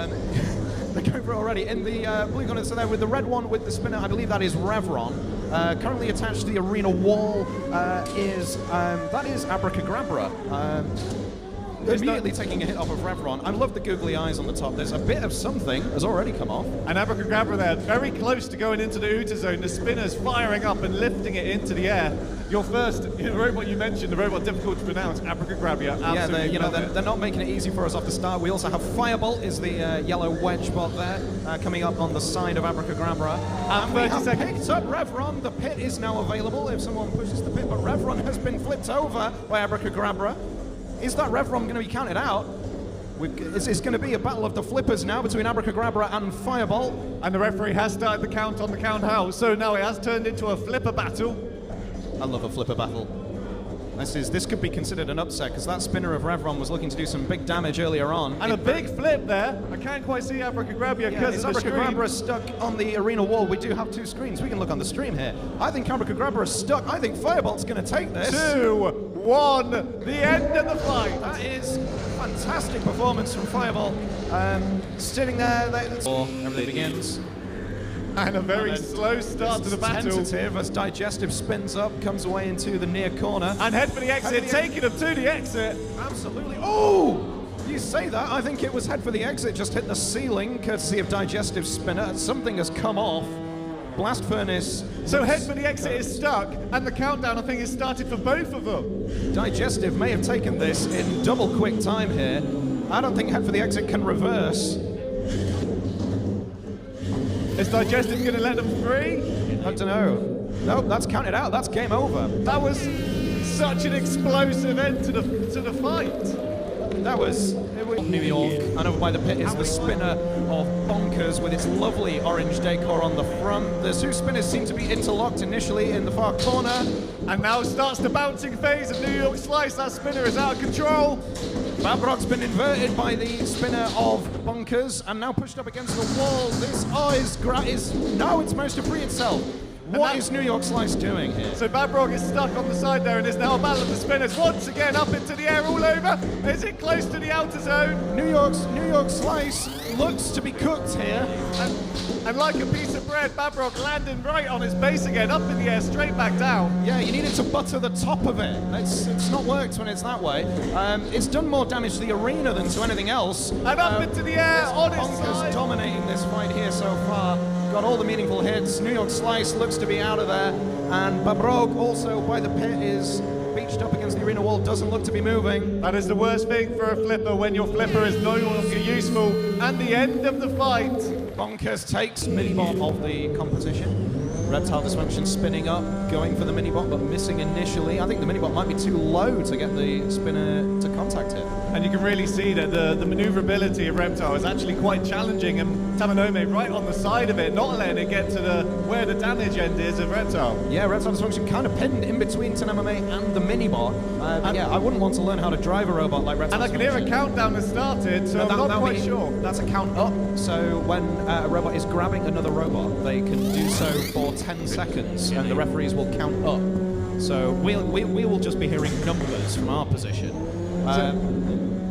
They're going for it already. In the blue corner, so there with the red one with the spinner, I believe that is Revron. Currently attached to the arena wall that is ABRACAGRABRA. Immediately taking a hit off of Revron. I love the googly eyes on the top. There's a bit of something has already come off. And ABRACAGRABRA there, very close to going into the Uta zone. The spinner's firing up and lifting it into the air. Your first robot you mentioned, the robot difficult to pronounce, ABRACAGRABRA. Yeah, they're not making it easy for us off the start. We also have FIREBOLT is the yellow wedge bot there, coming up on the side of ABRACAGRABRA. And we have picked up Revron. The pit is now available if someone pushes the pit, but Revron has been flipped over by ABRACAGRABRA. Is that Revron going to be counted out? It's going to be a battle of the flippers now between ABRACAGRABRA and FIREBOLT. And the referee has started the count on the count out, so now it has turned into a flipper battle. I love a flipper battle. This could be considered an upset because that spinner of Revron was looking to do some big damage earlier on. And a big flip there. I can't quite see ABRACAGRABRA because ABRACAGRABRA stuck on the arena wall. We do have two screens. We can look on the stream here. I think ABRACAGRABRA is stuck. I think FIREBOLT's going to take this. 2, 1, the end of the fight. That is fantastic performance from FIREBOLT. Sitting there, everything begins. And a very slow start to the battle. Tentative as Digestive spins up, comes away into the near corner. And head for the exit, taking him to the exit. Absolutely. Oh! You say that, I think it was head for the exit, just hit the ceiling, courtesy of Digestive spinner. Something has come off. Blast furnace. So head for the exit is stuck, and the countdown, I think, has started for both of them. Digestive may have taken this in double quick time here. I don't think head for the exit can reverse. Is Digestive going to let them free? I don't know. Nope, that's counted out. That's game over. That was such an explosive end to the fight. That was New York, and over by the pit is the spinner of Bonkers with its lovely orange decor on the front. The two spinners seem to be interlocked initially in the far corner. And now starts the bouncing phase of New York Slice. That spinner is out of control. BABROG's been inverted by the spinner of Bonkers and now pushed up against the wall. This it's managed to free itself. What is New York Slice doing here? So BABROG is stuck on the side there and is now a battle of the spinners. Once again up into the air all over. Is it close to the outer zone? New York Slice looks to be cooked here. And like a piece of bread, BABROG landing right on his base again, up in the air, straight back down. Yeah, you needed to butter the top of it. It's not worked when it's that way. It's done more damage to the arena than to anything else. And up into the air, on his side. Dominating this fight here so far. Got all the meaningful hits. New York Slice looks to be out of there. And BABROG also by the pit is beached up against the arena wall, doesn't look to be moving. That is the worst thing for a flipper when your flipper is no longer useful. And the end of the fight. Bonkers takes Minibot of the competition. Reptile Dysfunction spinning up, going for the Minibot, but missing initially. I think the Minibot might be too low to get the spinner to contact it. And you can really see that the maneuverability of Reptile is actually quite challenging, and TAMAMO-NO-MAE right on the side of it, not letting it get to where the damage end is of Reptile. Yeah, Reptile Dysfunction kind of pinned in between TAMAMO-NO-MAE and the Minibot. Yeah, I wouldn't want to learn how to drive a robot like Reptile Dysfunction. And I can hear a countdown has started, so I'm not quite sure. That's a count up, so when a robot is grabbing another robot, they can do so for 10 seconds, and the referees will count up. So we will just be hearing numbers from our position.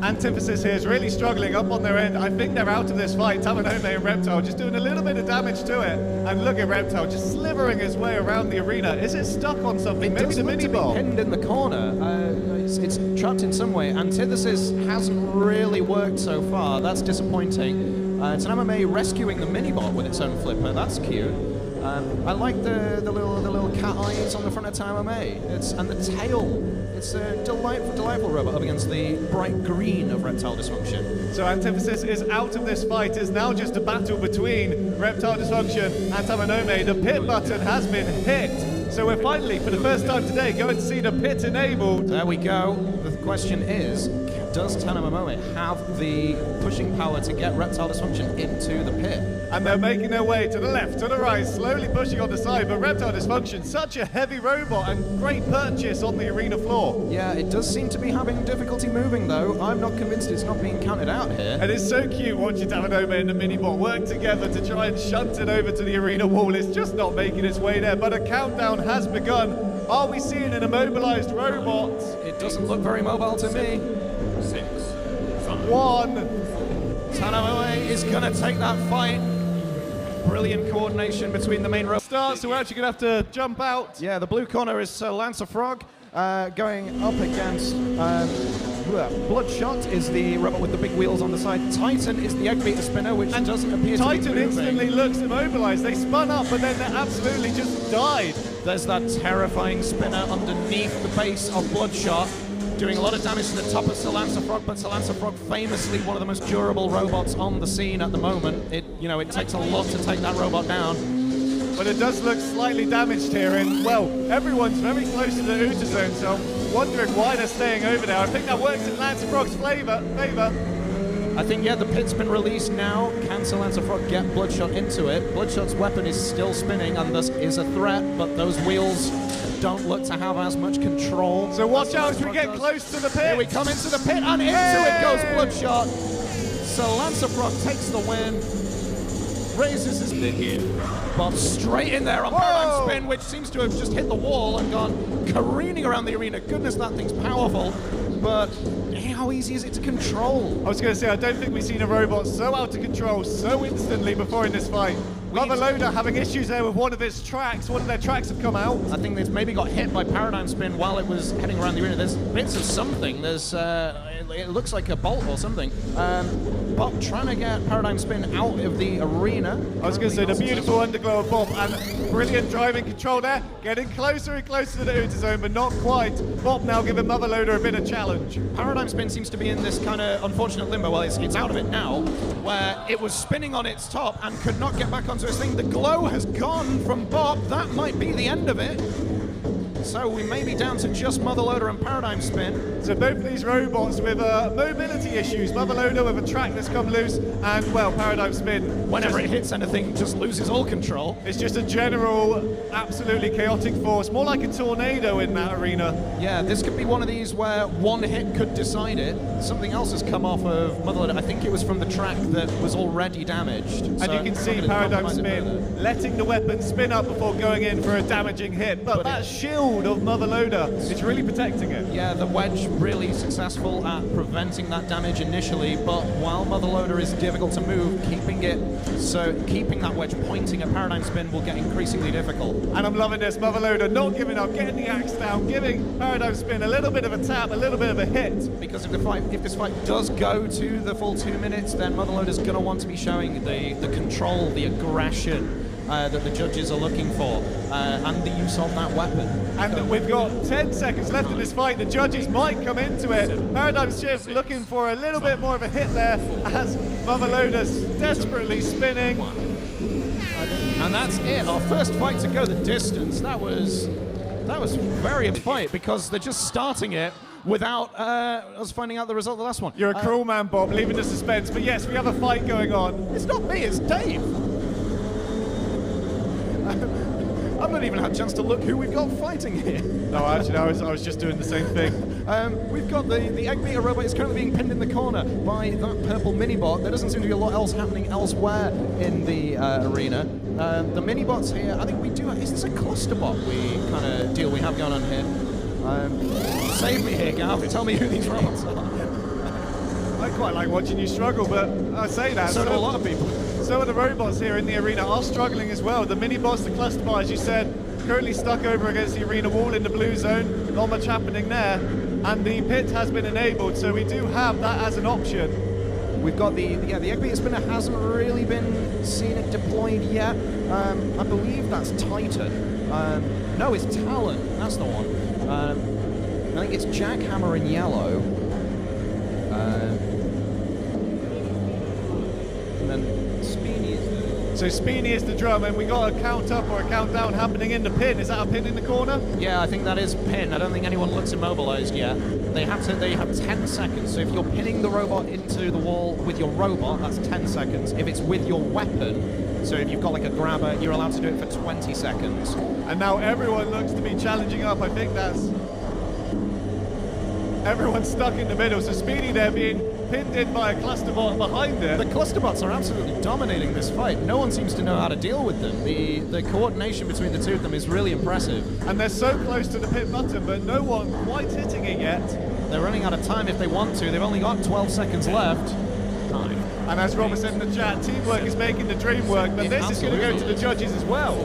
Antithesis here is really struggling up on their end. I think they're out of this fight. TAMAMO-NO-MAE and Reptile just doing a little bit of damage to it. And look at Reptile just slithering his way around the arena. Is it stuck on something? Maybe the Minibot. Pinned in the corner. It's trapped in some way. Antithesis hasn't really worked so far. That's disappointing. TAMAMO-NO-MAE rescuing the Minibot with its own flipper. That's cute. I like the little cat eyes on the front of TAMAMO-NO-MAE. And the tail. It's a delightful robot up against the bright green of Reptile Dysfunction. So Antithesis is out of this fight. It's now just a battle between Reptile Dysfunction and TAMAMO-NO-MAE. The pit button has been hit. So we're finally, for the first time today, going to see the pit enabled. There we go. The question is, does TAMAMO-NO-MAE have the pushing power to get Reptile Dysfunction into the pit? And they're making their way to the left, to the right, slowly pushing on the side, but Reptile Dysfunction, such a heavy robot and great purchase on the arena floor. Yeah, it does seem to be having difficulty moving though. I'm not convinced it's not being counted out here. And it's so cute watching TAMAMO-NO-MAE and the Minibot work together to try and shunt it over to the arena wall. It's just not making its way there, but a countdown has begun. Are we seeing an immobilized robot? It doesn't look very mobile to me. 1. TAMAMO-NO-MAE is going to take that fight. Brilliant coordination between the main row. So we're actually going to have to jump out. Yeah, the blue corner is Lancer Frog going up against Bloodshot is the robot with the big wheels on the side. Titan is the egg beater spinner, which doesn't appear to be moving. Titan instantly looks immobilized. They spun up, but then they absolutely just died. There's that terrifying spinner underneath the base of Bloodshot, doing a lot of damage to the top of Lancer Frog, but Lancer Frog, famously one of the most durable robots on the scene at the moment. It takes a lot to take that robot down. But it does look slightly damaged here, and well, everyone's very close to the Outer Zone, so I'm wondering why they're staying over there. I think that works in Lancer Frog's favor. I think, yeah, the pit's been released now. Can Lancer Frog get Bloodshot into it? Bloodshot's weapon is still spinning and thus is a threat, but those wheels don't look to have as much control. So watch out as we get close to the pit. Here we come into the pit, and into it goes Bloodshot. So Lancer Frog takes the win. Raises his hit. Bob straight in there on Paradigm Spin, which seems to have just hit the wall and gone careening around the arena. Goodness, that thing's powerful, but how easy is it to control? I was going to say, I don't think we've seen a robot so out of control so instantly before in this fight. Motherloader having issues there with one of its tracks. One of their tracks have come out. I think it's maybe got hit by Paradigm Spin while it was heading around the arena. There's bits of something. There's it looks like a bolt or something. Bob trying to get Paradigm Spin out of the arena. I was going to say, the beautiful underglow of Bob and brilliant driving control there. Getting closer and closer to the Outer Zone, but not quite. Bob now giving Motherloader a bit of challenge. Paradigm Spin seems to be in this kind of unfortunate limbo. Well, it's out of it now, where it was spinning on its top and could not get back onto its thing. The glow has gone from Bob. That might be the end of it. So we may be down to just Motherloader and Paradigm Spin. So both of these robots with mobility issues. Motherloader with a track that's come loose, and well, Paradigm Spin. Whenever it hits anything, just loses all control. It's just a general, absolutely chaotic force, more like a tornado in that arena. Yeah, this could be one of these where one hit could decide it. Something else has come off of Motherloader. I think it was from the track that was already damaged. And so you can see Paradigm Spin letting the weapon spin up before going in for a damaging hit. But that shield of Motherloader is really protecting it. Yeah, the wedge really successful at preventing that damage initially, but while Motherloader is difficult to move, keeping that wedge pointing at Paradigm Spin will get increasingly difficult. And I'm loving this. Motherloader not giving up, getting the axe down, giving Paradigm Spin a little bit of a tap, a little bit of a hit. Because if this fight does go to the full 2 minutes, then Motherloader's going to want to be showing the control, the aggression that the judges are looking for, and the use of that weapon. And we've got 10 seconds left in this fight. The judges might come into it. Paradigm Shift looking for a little bit more of a hit there as Motherloader's desperately spinning. And that's it. Our first fight to go the distance. That was very a fight because they're just starting it without us finding out the result of the last one. You're a cruel man, Bob, leaving the suspense. But yes, we have a fight going on. It's not me, it's Dave. I've not even had a chance to look who we've got fighting here. No, actually, I was just doing the same thing. We've got the egg beater robot is currently being pinned in the corner by that purple mini-bot. There doesn't seem to be a lot else happening elsewhere in the arena. The mini-bots here, I think we do. Is this a cluster bot deal we have going on here? Save me here, Gav. Tell me who these robots are. I quite like watching you struggle, but I say that. So do a lot of people. Some of the robots here in the arena are struggling as well. The mini-bots, the cluster bot, as you said, currently stuck over against the arena wall in the blue zone. Not much happening there. And the pit has been enabled, so we do have that as an option. We've got the egg beater spinner hasn't really been seen it deployed yet. I believe that's Titan. No, it's Talon. That's the one. I think it's Jackhammer in yellow. And then Speeny is the... So Speeny is the drum, and we got a count up or a countdown happening in the pin. Is that a pin in the corner? Yeah, I think that is pin. I don't think anyone looks immobilized yet. They have 10 seconds. So if you're pinning the robot into the wall with your robot, that's 10 seconds. If it's with your weapon, so if you've got like a grabber, you're allowed to do it for 20 seconds. And now everyone looks to be challenging up. I think that's... Everyone's stuck in the middle, so Speedy there being pinned in by a cluster bot behind it. The cluster bots are absolutely dominating this fight. No one seems to know how to deal with them. The coordination between the two of them is really impressive. And they're so close to the pit button, but no one quite hitting it yet. They're running out of time if they want to. They've only got 12 seconds left. And as Robert said in the chat, teamwork is making the dream work, but this is going to go to the judges as well.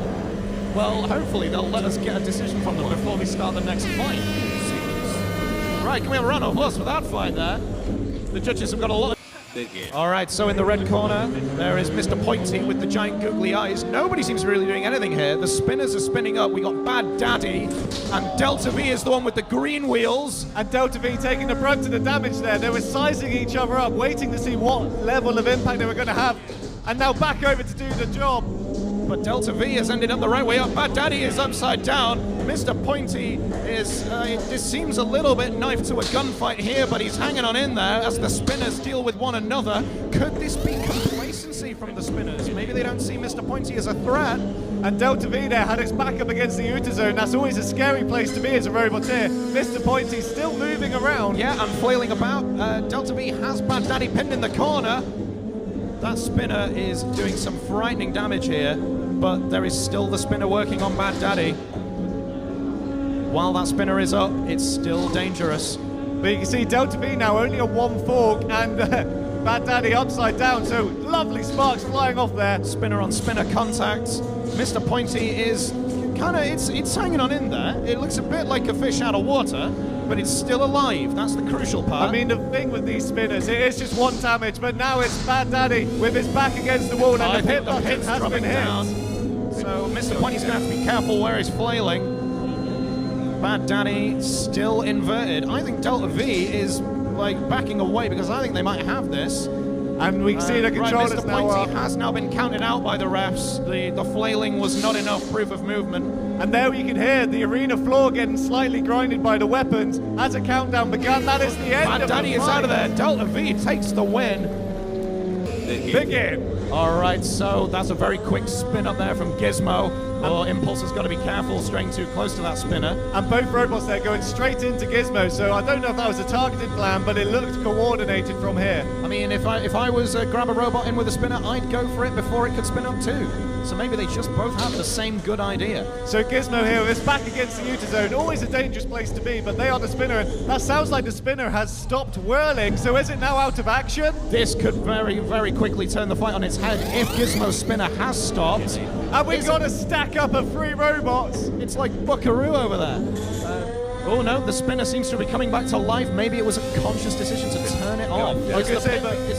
Well, hopefully they'll let us get a decision from them before we start the next fight. Right, can we have a round of applause for that fight there? The judges have got a lot of... All right, so in the red corner, there is Mr. Pointy with the giant googly eyes. Nobody seems to be really doing anything here. The spinners are spinning up. We got Bad Daddy, and Delta V is the one with the green wheels. And Delta V taking the brunt of the damage there. They were sizing each other up, waiting to see what level of impact they were going to have. And now back over to do the job. But Delta V has ended up the right way up. Bad Daddy is upside down. Mr. Pointy is, this seems a little bit knife to a gunfight here, but he's hanging on in there as the spinners deal with one another. Could this be complacency from the spinners? Maybe they don't see Mr. Pointy as a threat. And Delta V there had its back up against the Uta zone. That's always a scary place to be as a robot here. Mr. Pointy still moving around. Yeah, and flailing about. Delta V has Bad Daddy pinned in the corner. That spinner is doing some frightening damage here, but there is still the spinner working on Bad Daddy. While that spinner is up, it's still dangerous. But you can see Delta V now only a one fork and Bad Daddy upside down, so lovely sparks flying off there. Spinner on spinner contact. Mr. Pointy is kind of, it's hanging on in there. It looks a bit like a fish out of water, but it's still alive. That's the crucial part. I mean, the thing with these spinners, it is just one damage, but now it's Bad Daddy with his back against the wall, and the pit button has been hit. Down. So Mr. Pointy's going to have to be careful where he's flailing. Bad Daddy still inverted. I think Delta V is like backing away because I think they might have this. And we can see the controllers Mr. now. Pointy has now been counted out by the refs. The flailing was not enough proof of movement. And there you can hear the arena floor getting slightly grinded by the weapons as a countdown began. That is the end of the fight. Bad Daddy is out of there. Delta V takes the win. Big game. All right, so that's a very quick spin up there from Gizmo. Oh, Impulse has got to be careful, straying too close to that spinner. And both robots there going straight into Gizmo, so I don't know if that was a targeted plan, but it looked coordinated from here. I mean, if I was grab a robot in with a spinner, I'd go for it before it could spin up too. So maybe they just both have the same good idea. So Gizmo here is back against the Uta zone. Always a dangerous place to be, but they are the spinner. And that sounds like the spinner has stopped whirling. So is it now out of action? This could very, very quickly turn the fight on its head if Gizmo's spinner has stopped. And we've got a stack up of 3 robots. It's like Buckaroo over there. Oh no, the spinner seems to be coming back to life. Maybe it was a conscious decision to turn it off. Is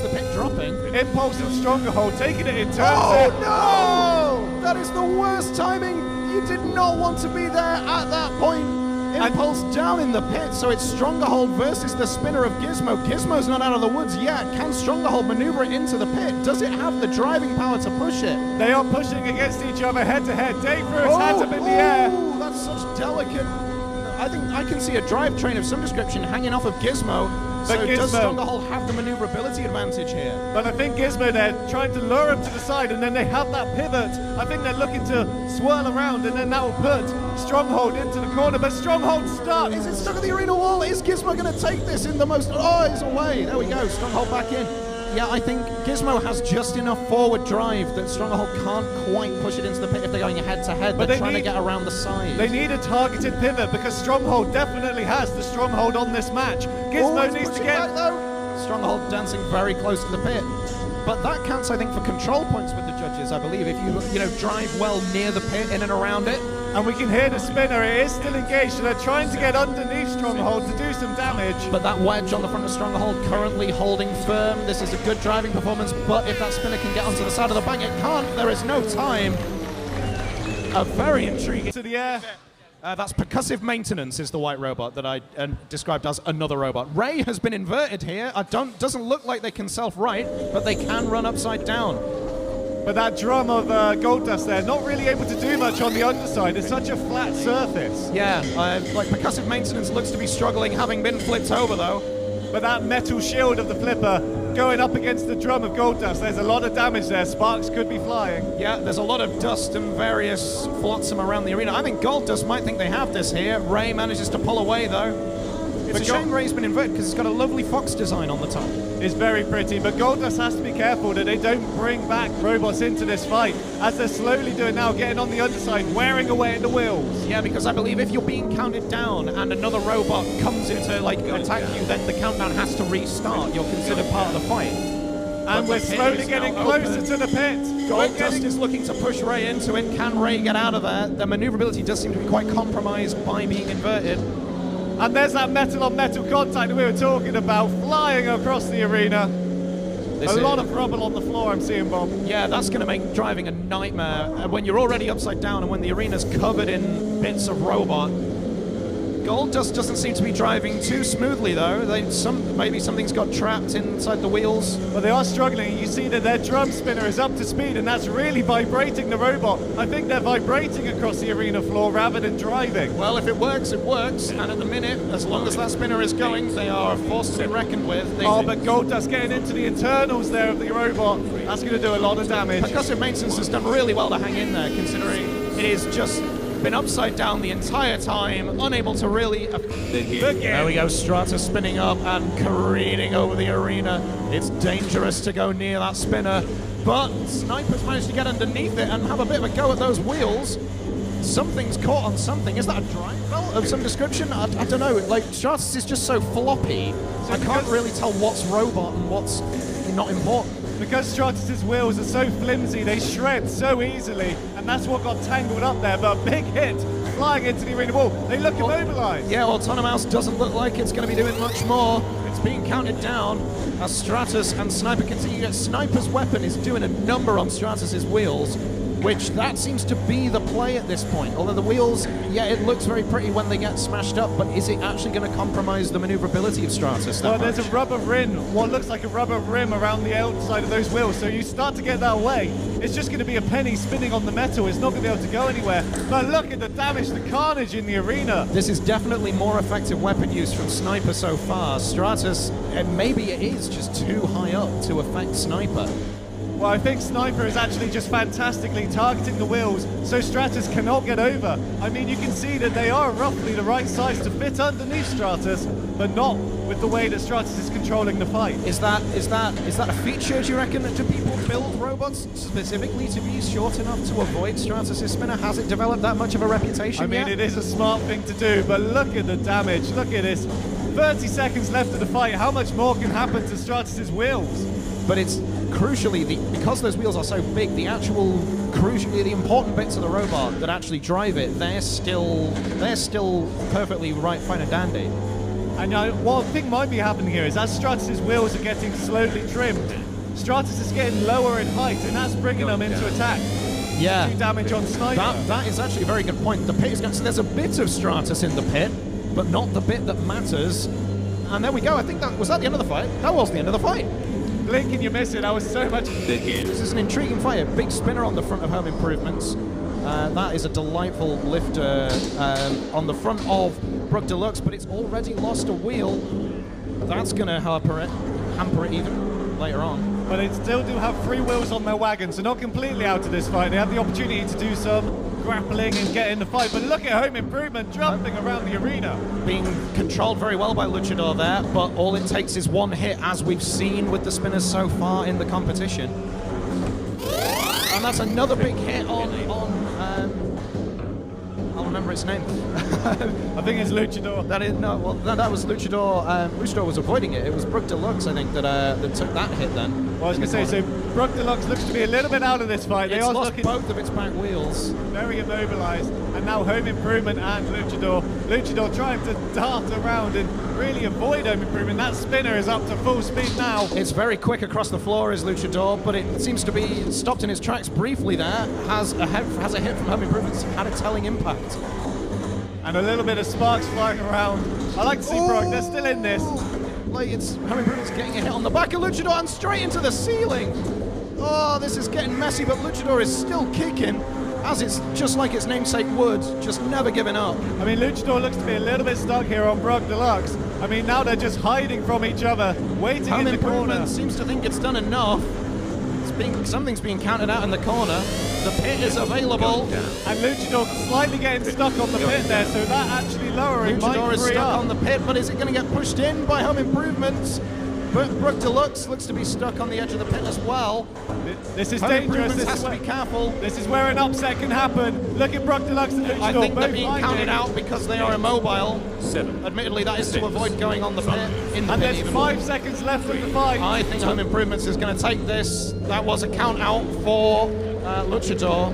the pit dropping? Impulse and Stronghold taking it in turns. Oh no! That is the worst timing. You did not want to be there at that point. Impulse down in the pit, so it's Stronghold versus the spinner of Gizmo. Gizmo's not out of the woods yet. Can Stronghold maneuver it into the pit? Does it have the driving power to push it? They are pushing against each other head to head. Dave threw his hands up in the air. That's such delicate. I think I can see a drivetrain of some description hanging off of Gizmo. So does Stronghold have the maneuverability advantage here? But I think Gizmo there trying to lure him to the side, and then they have that pivot. I think they're looking to swirl around, and then that will put Stronghold into the corner. But Stronghold's stuck. Is it stuck at the arena wall? Is Gizmo going to take this in the most? Oh, it's away. There we go. Stronghold back in. Yeah, I think Gizmo has just enough forward drive that Stronghold can't quite push it into the pit if they're going head to head. But they're trying to get around the side. They need a targeted pivot because Stronghold definitely has the stronghold on this match. Gizmo needs to get... Stronghold dancing very close to the pit. But that counts, I think, for control points with the judges, I believe. If you drive well near the pit, in and around it. And we can hear the spinner, it is still engaged, so they're trying to get underneath Stronghold to do some damage. But that wedge on the front of Stronghold currently holding firm. This is a good driving performance, but if that spinner can get onto the side of the bank, it can't. There is no time. A very intriguing... To the air. That's Percussive Maintenance is the white robot that I described as another robot. Ray has been inverted here. Doesn't look like they can self-right, but they can run upside down. But that drum of Gold Dust there, not really able to do much on the underside. It's such a flat surface. Yeah, like Percussive Maintenance looks to be struggling, having been flipped over though. But that metal shield of the flipper going up against the drum of Gold Dust, there's a lot of damage there. Sparks could be flying. Yeah, there's a lot of dust and various flotsam around the arena. I think Gold Dust might think they have this here. Ray manages to pull away though. It's a shame Ray's been inverted because it's got a lovely fox design on the top. It's very pretty, but Gold Dust has to be careful that they don't bring back robots into this fight, as they're slowly doing now, getting on the underside, wearing away at the wheels. Yeah, because I believe if you're being counted down and another robot comes in to attack you, then the countdown has to restart. You're considered part of the fight. And we're slowly getting closer to the pit. Goldust is looking to push Ray into it. Can Ray get out of there? The maneuverability does seem to be quite compromised by being inverted. And there's that metal-on-metal contact that we were talking about, flying across the arena. A lot of rubble on the floor I'm seeing, Bob. Yeah, that's going to make driving a nightmare. When you're already upside down and when the arena's covered in bits of robot. Goldust doesn't seem to be driving too smoothly, though. Maybe something's got trapped inside the wheels. But they are struggling. You see that their drum spinner is up to speed, and that's really vibrating the robot. I think they're vibrating across the arena floor rather than driving. Well, if it works, it works. And at the minute, as long as that spinner is going, they are a force to be reckoned with. But Goldust getting into the internals there of the robot. That's going to do a lot of damage. Percussive Maintenance has done really well to hang in there, considering it is just been upside down the entire time, unable to really... There we go, Stratus spinning up and careening over the arena. It's dangerous to go near that spinner, but Sniper's managed to get underneath it and have a bit of a go at those wheels. Something's caught on something. Is that a drive belt of some description? I don't know. Like, Stratus is just so floppy, I can't really tell what's robot and what's not important. Because Stratus's wheels are so flimsy, they shred so easily, and that's what got tangled up there. But a big hit flying into the arena wall. They look immobilized. Yeah, well, Autonomouse doesn't look like it's going to be doing much more. It's being counted down as Stratus and Sniper continue. Sniper's weapon is doing a number on Stratus's wheels, which that seems to be the play at this point. Although the wheels, yeah, it looks very pretty when they get smashed up, but is it actually going to compromise the maneuverability of Stratus? Well, there's a rubber rim, what looks like a rubber rim around the outside of those wheels, so you start to get that way. It's just going to be a penny spinning on the metal. It's not going to be able to go anywhere. But look at the damage, the carnage in the arena. This is definitely more effective weapon use from Sniper so far. Stratus, and maybe it is just too high up to affect Sniper. Well, I think Sniper is actually just fantastically targeting the wheels, so Stratus cannot get over. I mean, you can see that they are roughly the right size to fit underneath Stratus, but not with the way that Stratus is controlling the fight. Is that a feature, do you reckon? Do people build robots specifically to be short enough to avoid Stratus's spinner? Has it developed that much of a reputation I mean, yet? it is a smart thing to do, but look at the damage. Look at this. 30 seconds left of the fight. How much more can happen to Stratus's wheels? But it's crucially, because those wheels are so big, crucially the important bits of the robot that actually drive it, they're still perfectly right, fine and dandy. And what I think might be happening here is as Stratus's wheels are getting slowly trimmed, Stratus is getting lower in height, and that's bringing them into attack. Yeah. Do damage on Sniper. That is actually a very good point. The pit is going to, so there's a bit of Stratus in the pit, but not the bit that matters. And there we go. I think was that the end of the fight? That was the end of the fight. Blink and you miss it. That was so much. This is an intriguing fight. A big spinner on the front of Home Improvements. That is a delightful lifter on the front of Brook Deluxe, but it's already lost a wheel. That's going to hamper it even later on. But they still do have 3 wheels on their wagon, so not completely out of this fight. They have the opportunity to do some grappling and get in the fight, but look at Home Improvement jumping around the arena. Being controlled very well by Luchador there, but all it takes is one hit, as we've seen with the spinners so far in the competition. And that's another big hit on I'll remember its name. I think it's Luchador. That was Luchador. Luchador was avoiding it. It was Brook Deluxe, I think, that took that hit then. Well, I was going to say, so Brook Deluxe looks to be a little bit out of this fight. It's lost both of its back wheels. Very immobilized. And now Home Improvement and Luchador. Luchador trying to dart around and really avoid Home Improvement. That spinner is up to full speed now. It's very quick across the floor, is Luchador, but it seems to be stopped in its tracks briefly there. Has a hit from Home Improvement. It's had a telling impact. And a little bit of sparks flying around. I like to see Brock, they're still in this. Like, it's Home Improvement's getting a hit on the back of Luchador and straight into the ceiling. Oh, this is getting messy, but Luchador is still kicking, as it's just like its namesake would, just never giving up. I mean, Luchador looks to be a little bit stuck here on Brock Deluxe. I mean, now they're just hiding from each other, waiting Home in the corner. Improvement seems to think it's done enough. Something's being counted out in the corner. The pit is available. And Luchador slightly getting stuck on the pit there, so that actually lowering Luchador might is free stuck up. on the pit, but is it going to get pushed in by Home Improvements? Brook Deluxe looks to be stuck on the edge of the pit as well. This is Home dangerous. Improvements This has is to be careful. This is where an upset can happen. Look at Brook Deluxe and Luchador. I think they're both being finding. counted out because they are immobile. 7. Admittedly, that is to avoid going on the pit. In the And pit there's even. 5 seconds left of the fight. I think Home Improvements is going to take this. That was a count out for Luchador.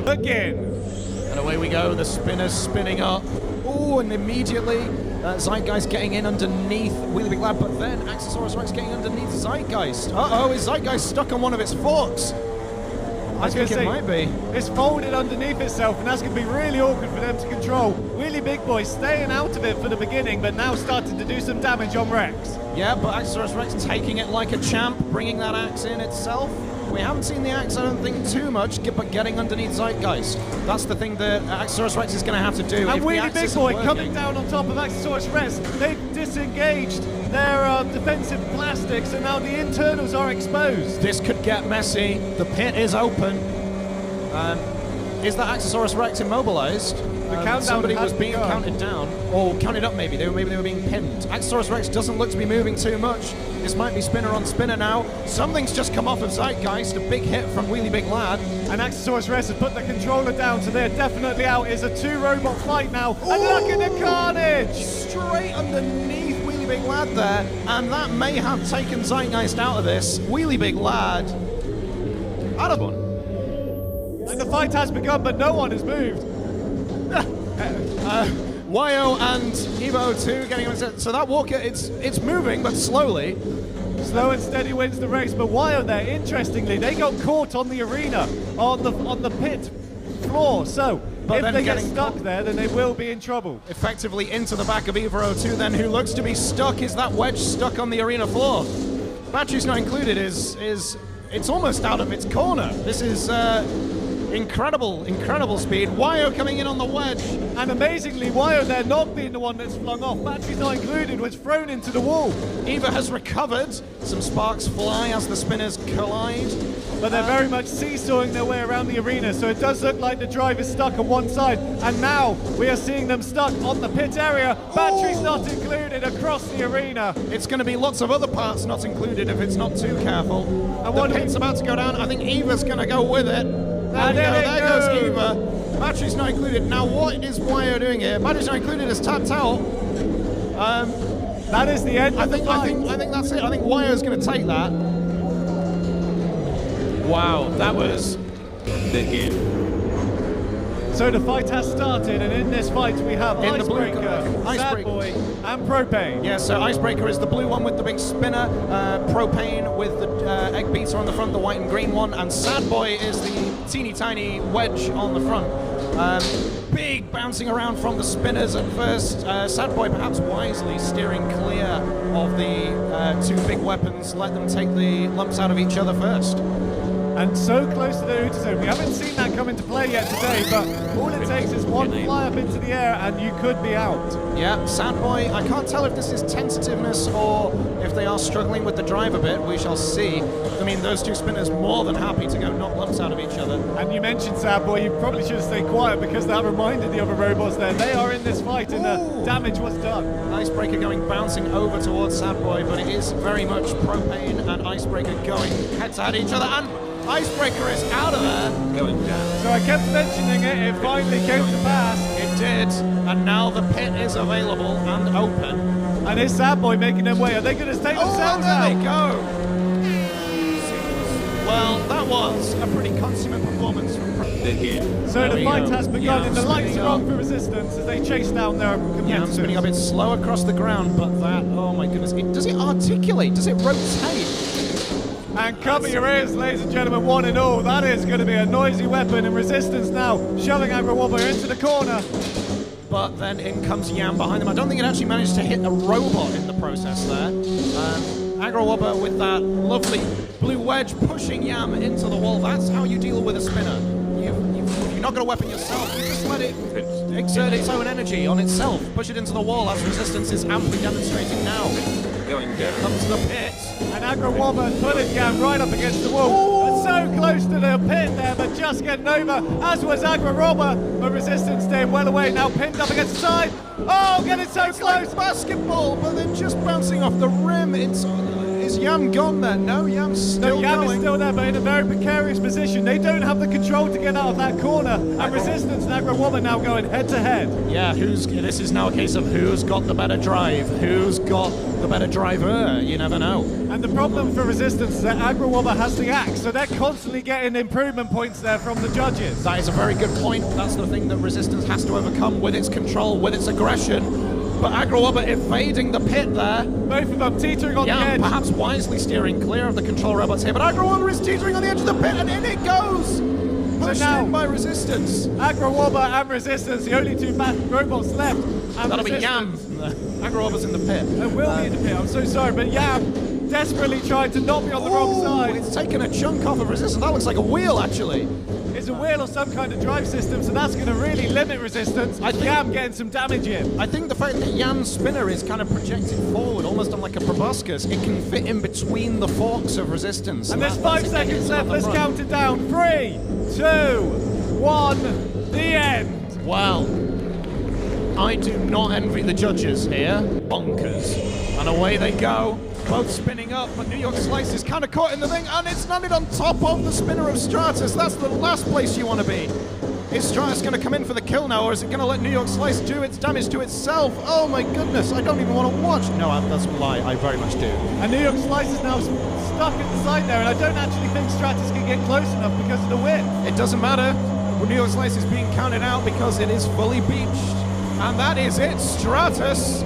Again. And away we go. The spinner's spinning up. Oh, and immediately Zeitgeist getting in underneath Wheelie Big Lad, but then Axosaurus Rex getting underneath Zeitgeist. Uh-oh, is Zeitgeist stuck on one of its forks? I think it might be. It's folded underneath itself, and that's going to be really awkward for them to control. Wheelie Big Boy staying out of it for the beginning, but now starting to do some damage on Rex. Yeah, but Axosaurus Rex taking it like a champ, bringing that axe in itself. We haven't seen the axe, I don't think, too much, but getting underneath Zeitgeist. That's the thing that Axosaurus Rex is going to have to do. And Wheelie Big Boy coming down on top of Axosaurus Rex. They've disengaged their defensive plastic, so now the internals are exposed. This could get messy. The pit is open. Is that Axosaurus Rex immobilized? Somebody was being counted down, or counted up maybe. Maybe they were being pinned. Axosaurus Rex doesn't look to be moving too much. This might be spinner on spinner now. Something's just come off of Zeitgeist. A big hit from Wheelie Big Lad. And Axosaurus Rex has put the controller down, so they're definitely out. It's a 2-robot fight now. Ooh, and look at the carnage! Straight underneath Wheelie Big Lad there, and that may have taken Zeitgeist out of this. Wheelie Big Lad out of one. And the fight has begun, but no one has moved. Wyo and Evo 2 getting on set. So that Walker, it's moving, but slowly. Slow and steady wins the race, but Wyo there, interestingly, they got caught on the arena, on the pit floor. So if they get stuck there, then they will be in trouble. Effectively into the back of Evo 2 then, who looks to be stuck. Is that wedge stuck on the arena floor? Batteries not included is it's almost out of its corner. This is incredible speed. Wyo coming in on the wedge. And amazingly, Wyo there not being the one that's flung off, batteries not included, was thrown into the wall. Eva has recovered. Some sparks fly as the spinners collide. But they're very much seesawing their way around the arena, so it does look like the drive is stuck on one side. And now we are seeing them stuck on the pit area. Batteries not included across the arena. It's going to be lots of other parts not included if it's not too careful. And the pit's about to go down. I think Eva's going to go with it. There goes Eva. Batteries not included. Now what is Wyo doing here? Batteries not included is tapped out. That is the end. I think that's it. I think Wyo's going to take that. Wow, that was Begin. So the fight has started, and in this fight we have Icebreaker, Sadboy, and Propane. Yeah, so Icebreaker is the blue one with the big spinner, Propane with the egg beater on the front, the white and green one, and Sadboy is the teeny tiny wedge on the front. Big bouncing around from the spinners at first. Sadboy perhaps wisely steering clear of the two big weapons, let them take the lumps out of each other first. And so close to the Outer Zone. We haven't seen that come into play yet today, but all it takes is one fly up into the air and you could be out. Yeah, Sadboy, I can't tell if this is tentativeness or if they are struggling with the drive a bit. We shall see. I mean, those two spinners more than happy to go knock lumps out of each other. And you mentioned Sadboy, you probably should have stayed quiet because that reminded the other robots there. They are in this fight and the damage was done. Icebreaker going bouncing over towards Sadboy, but it is very much Propane and Icebreaker going head to head each other, and Icebreaker is out of there. Going down. So I kept mentioning it, it finally came to pass. It did, and now the pit is available and open. And it's Sadboy making their way. Are they going to take themselves out? There they go. Well, that was a pretty consummate performance from Begin. So the fight has begun, and the lights are on for Resistance as they chase down their competitors. Yeah, I'm spinning a bit slow across the ground, but that, oh my goodness, does it articulate? Does it rotate? And cover your ears, ladies and gentlemen, one and all. That is going to be a noisy weapon, and Resistance now shoving ABRACAGRABRA into the corner. But then in comes Yam behind them. I don't think it actually managed to hit a robot in the process there. ABRACAGRABRA with that lovely blue wedge pushing Yam into the wall. That's how you deal with a spinner. If you're not got a weapon yourself, you just let it exert its own energy on itself. Push it into the wall, as Resistance is amply demonstrating now. Going down. Here comes the pit. And ABRACAGRABRA pulling Yam right up against the wall. And so close to the pit there, but just getting over, as was ABRACAGRABRA. But Resistance staying well away, now pinned up against the side. Oh, getting so close. Like basketball, but then just bouncing off the rim. Is Yam gone then? No, Yam's still Yam going. is still there, but in a very precarious position. They don't have the control to get out of that corner. And Resistance and AGRACAGRABRA now going head to head. Yeah, this is now a case of who's got the better drive, who's got the better driver. You never know. And the problem for Resistance is that AGRACAGRABRA has the axe, so they're constantly getting improvement points there from the judges. That is a very good point. That's the thing that Resistance has to overcome with its control, with its aggression. But AGRACAGRABRA evading the pit there. Both of them teetering on the Yeah, edge. perhaps wisely steering clear of the control robots here, but AGRACAGRABRA is teetering on the edge of the pit, and in it goes! Pushed now, in by Resistance. AGRACAGRABRA and Resistance, the only two robots left. And That'll be Yam. AGRACAGRABRA's in the pit. It will be in the pit, I'm so sorry, but Yam desperately trying to not be on the wrong side. It's taken a chunk off of Resistance. That looks like a wheel, actually. It's a wheel or some kind of drive system, so that's going to really limit Resistance. I think Yam getting some damage in. I think the fact that Yam's spinner is kind of projected forward, almost on like a proboscis, it can fit in between the forks of Resistance. And there's 5 seconds left. Let's count it down. 3, 2, 1, the end. Well, I do not envy the judges here. Bonkers. And away they go. Both spinning up, but New York Slice is kind of caught in the thing, and it's landed on top of the spinner of Stratus. That's the last place you want to be. Is Stratus going to come in for the kill now, or is it going to let New York Slice do its damage to itself? Oh my goodness, I don't even want to watch. No, that's a lie, I very much do. And New York Slice is now stuck at the side there, and I don't actually think Stratus can get close enough because of the wind. It doesn't matter. Well, New York Slice is being counted out because it is fully beached. And that is it. Stratus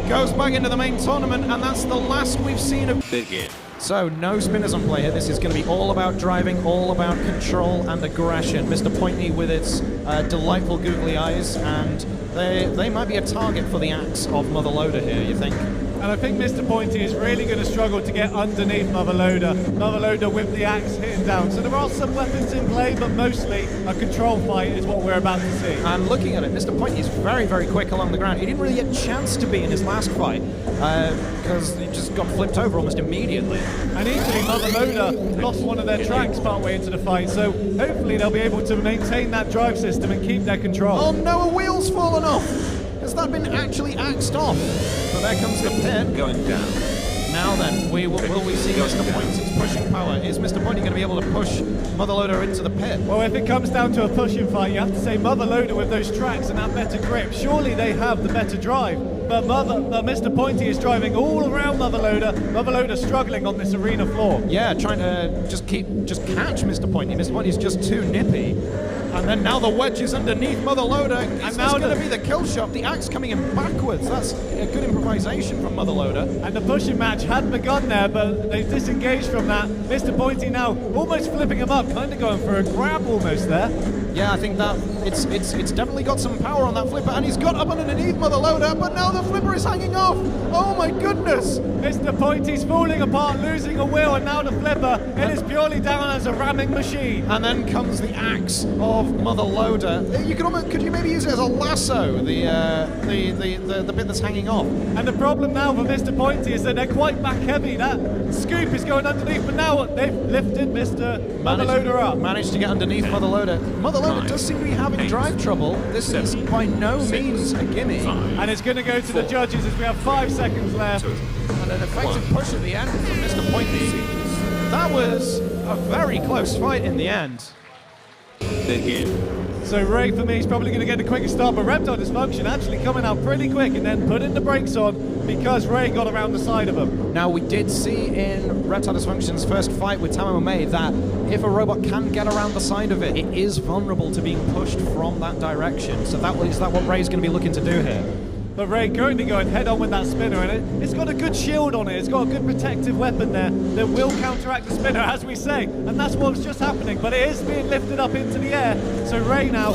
goes back into the main tournament, and that's the last we've seen of... Begin. So, no spinners on play here. This is going to be all about driving, all about control and aggression. Mr. Pointy with its delightful googly eyes, and they might be a target for the axe of Motherloader here, you think? And I think Mr. Pointy is really going to struggle to get underneath Motherloader. Motherloader with the axe hitting down. So there are some weapons in play, but mostly a control fight is what we're about to see. And looking at it, Mr. Pointy is very, very quick along the ground. He didn't really get a chance to be in his last fight because he just got flipped over almost immediately. And equally, Motherloader lost one of their tracks partway into the fight, so hopefully they'll be able to maintain that drive system and keep their control. Oh no, a wheel's fallen off! Has that been actually axed off? But there comes the pit. Going down. Now then, will we see Mr. Pointy's pushing power? Is Mr. Pointy going to be able to push Motherloader into the pit? Well, if it comes down to a pushing fight, you have to say Motherloader with those tracks and that better grip. Surely they have the better drive. But Mr. Pointy is driving all around Motherloader. Motherloader struggling on this arena floor. Yeah, trying to just catch Mr. Pointy. Mr. Pointy's just too nippy. And then now the wedge is underneath Motherloader. Is this going to be the kill shot? The axe coming in backwards. That's a good improvisation from Motherloader. And the pushing match had begun there, but they've disengaged from that. Mr. Pointy now almost flipping him up, kind of going for a grab almost there. Yeah, I think that it's definitely got some power on that flipper, and he's got up underneath Motherloader, but now the flipper is hanging off. Oh my goodness! Mr. Pointy's falling apart, losing a wheel, and now the flipper. It is purely down as a ramming machine. And then comes the axe of Motherloader. You could you maybe use it as a lasso, the bit that's hanging off. And the problem now for Mr. Pointy is that they're quite back heavy. That scoop is going underneath, but now they've lifted Mr. Motherloader up. Managed to get underneath Motherloader. Motherloader does seem to be having drive trouble. This is by no means a gimme. And it's going to go to the judges as we have 5 seconds left. And an effective push at the end from Mr. Pointy. That was a very close fight in the end. Begin. So Ray, for me, is probably going to get the quickest start, but Reptile Dysfunction actually coming out pretty quick and then putting the brakes on because Ray got around the side of him. Now, we did see in Reptile Dysfunction's first fight with TAMAMO-NO-MAE that if a robot can get around the side of it, it is vulnerable to being pushed from that direction. So is that what Ray's going to be looking to do here? But Ray currently going head on with that spinner, and it's got a good shield on it. It's got a good protective weapon there that will counteract the spinner, as we say. And that's what's just happening, but it is being lifted up into the air. So Ray now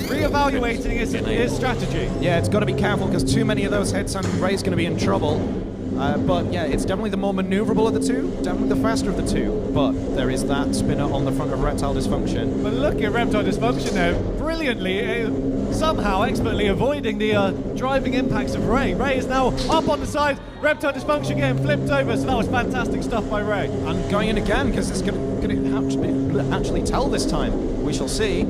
re-evaluating his strategy. Yeah, it's got to be careful because too many of those hits and Ray's going to be in trouble. But yeah, it's definitely the more maneuverable of the two, definitely the faster of the two. But there is that spinner on the front of Reptile Dysfunction. But look at Reptile Dysfunction now, brilliantly, somehow expertly avoiding the driving impacts of Ray. Ray is now up on the side, Reptile Dysfunction getting flipped over, so that was fantastic stuff by Ray. And going in again, because it's going to actually tell this time. We shall see.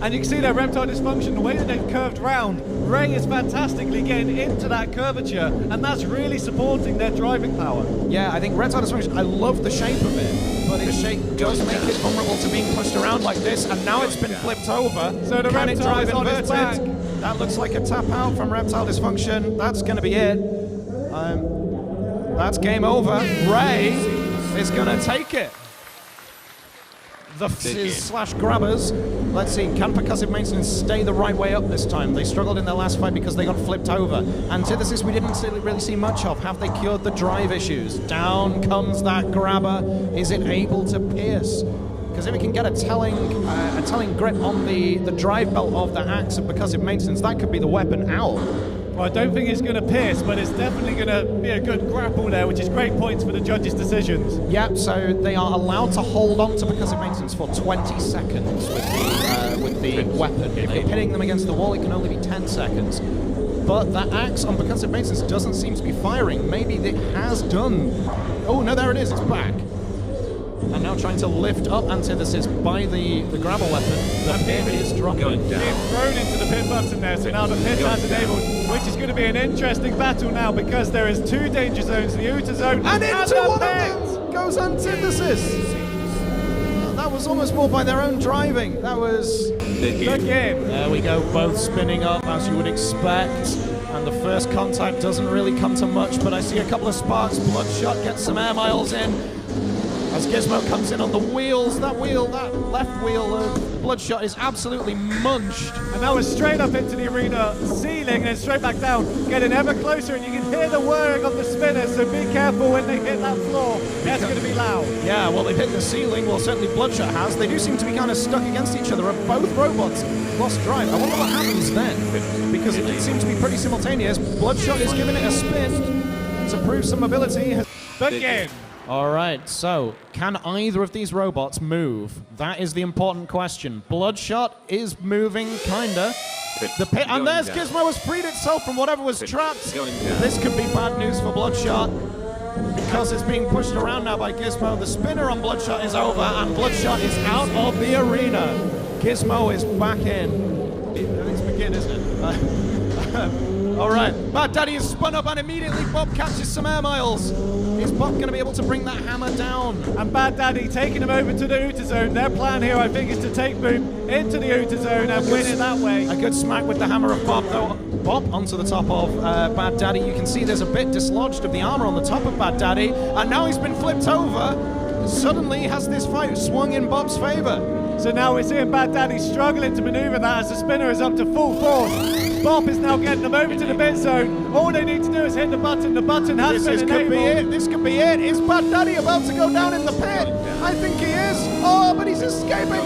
And you can see their reptile dysfunction, the way that they've curved round. Ray is fantastically getting into that curvature, and that's really supporting their driving power. Yeah, I think reptile dysfunction, I love the shape of it, but its shape does make it vulnerable to being pushed around like this, and now it's been flipped over. So the Can it reptile drive is on its back. inverted? That looks like a tap out from reptile dysfunction. That's going to be it. That's game over. Ray is going to take it. The /grabbers. Let's see, can percussive maintenance stay the right way up this time? They struggled in their last fight because they got flipped over. Antithesis we didn't really see much of. Have they cured the drive issues? Down comes that grabber. Is it able to pierce? Because if it can get a telling grip on the drive belt of the axe of percussive maintenance, that could be the weapon out. Well, I don't think it's going to pierce, but it's definitely going to be a good grapple there, which is great points for the judges' decisions. Yep, so they are allowed to hold on to percussive maintenance for 20 seconds with the weapon. If you're hitting them against the wall, it can only be 10 seconds. But that axe on percussive maintenance doesn't seem to be firing. Maybe it has done. Oh, no, there it is, it's back. And now trying to lift up Antithesis by the grabber weapon. The pit is dropping. Being thrown into the pit button there, so now the pit has enabled, which is going to be an interesting battle now because there is 2 danger zones, the outer zone and into the one pit. of them goes Antithesis. That was almost more by their own driving. That was the game. There we go, both spinning up as you would expect. And the first contact doesn't really come to much, but I see a couple of sparks. Bloodshot gets some air miles in. As GIZMO comes in on the wheels, that left wheel of Bloodshot is absolutely munched. And that was straight up into the arena ceiling and then straight back down, getting ever closer, and you can hear the whirring of the spinners, so be careful when they hit that floor. That's going to be loud. Yeah, well, they've hit the ceiling, well, certainly Bloodshot has. They do seem to be kind of stuck against each other, both robots lost drive. I wonder what happens then, because it did seem to be pretty simultaneous. Bloodshot is giving it a spin to prove some mobility. The game. All right, so can either of these robots move? That is the important question. Bloodshot is moving, kinda. The pit, and there's GIZMO has freed itself from whatever was trapped. This could be bad news for Bloodshot because it's being pushed around now by GIZMO. The spinner on Bloodshot is over, and Bloodshot is out of the arena. GIZMO is back in. It's begin, isn't it? All right, Bad Daddy is spun up and immediately Bob catches some air miles. Is Bob going to be able to bring that hammer down? And Bad Daddy taking him over to the outer zone. Their plan here, I think, is to take Boom into the outer zone and win it that way. A good smack with the hammer of Bob, though. Bob onto the top of Bad Daddy. You can see there's a bit dislodged of the armor on the top of Bad Daddy, and now he's been flipped over. Suddenly has this fight swung in Bob's favor. So now we're seeing Bad Daddy struggling to maneuver that as the spinner is up to full force. Bob is now getting them over to the pit zone. All they need to do is hit the button. The button has been enabled. Could be it. This could be it. Is Bad Daddy about to go down in the pit? I think he is. Oh, but he's escaping.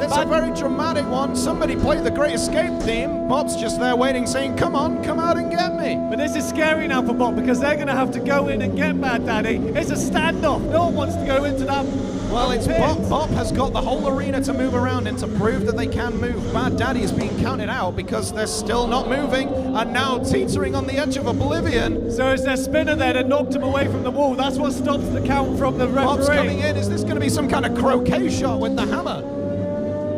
It's a very dramatic one. Somebody played the Great Escape theme. Bob's just there waiting, saying, come on, come out and get me. But this is scary now for Bob because they're going to have to go in and get Bad Daddy. It's a standoff. No one wants to go into that. Well, it's Bob has got the whole arena to move around in to prove that they can move. Bad Daddy is being counted out because they're still not moving and now teetering on the edge of oblivion. So it's their spinner there that knocked him away from the wall. That's what stops the count from the referee. Bob's coming in. Is this going to be some kind of croquet shot with the hammer?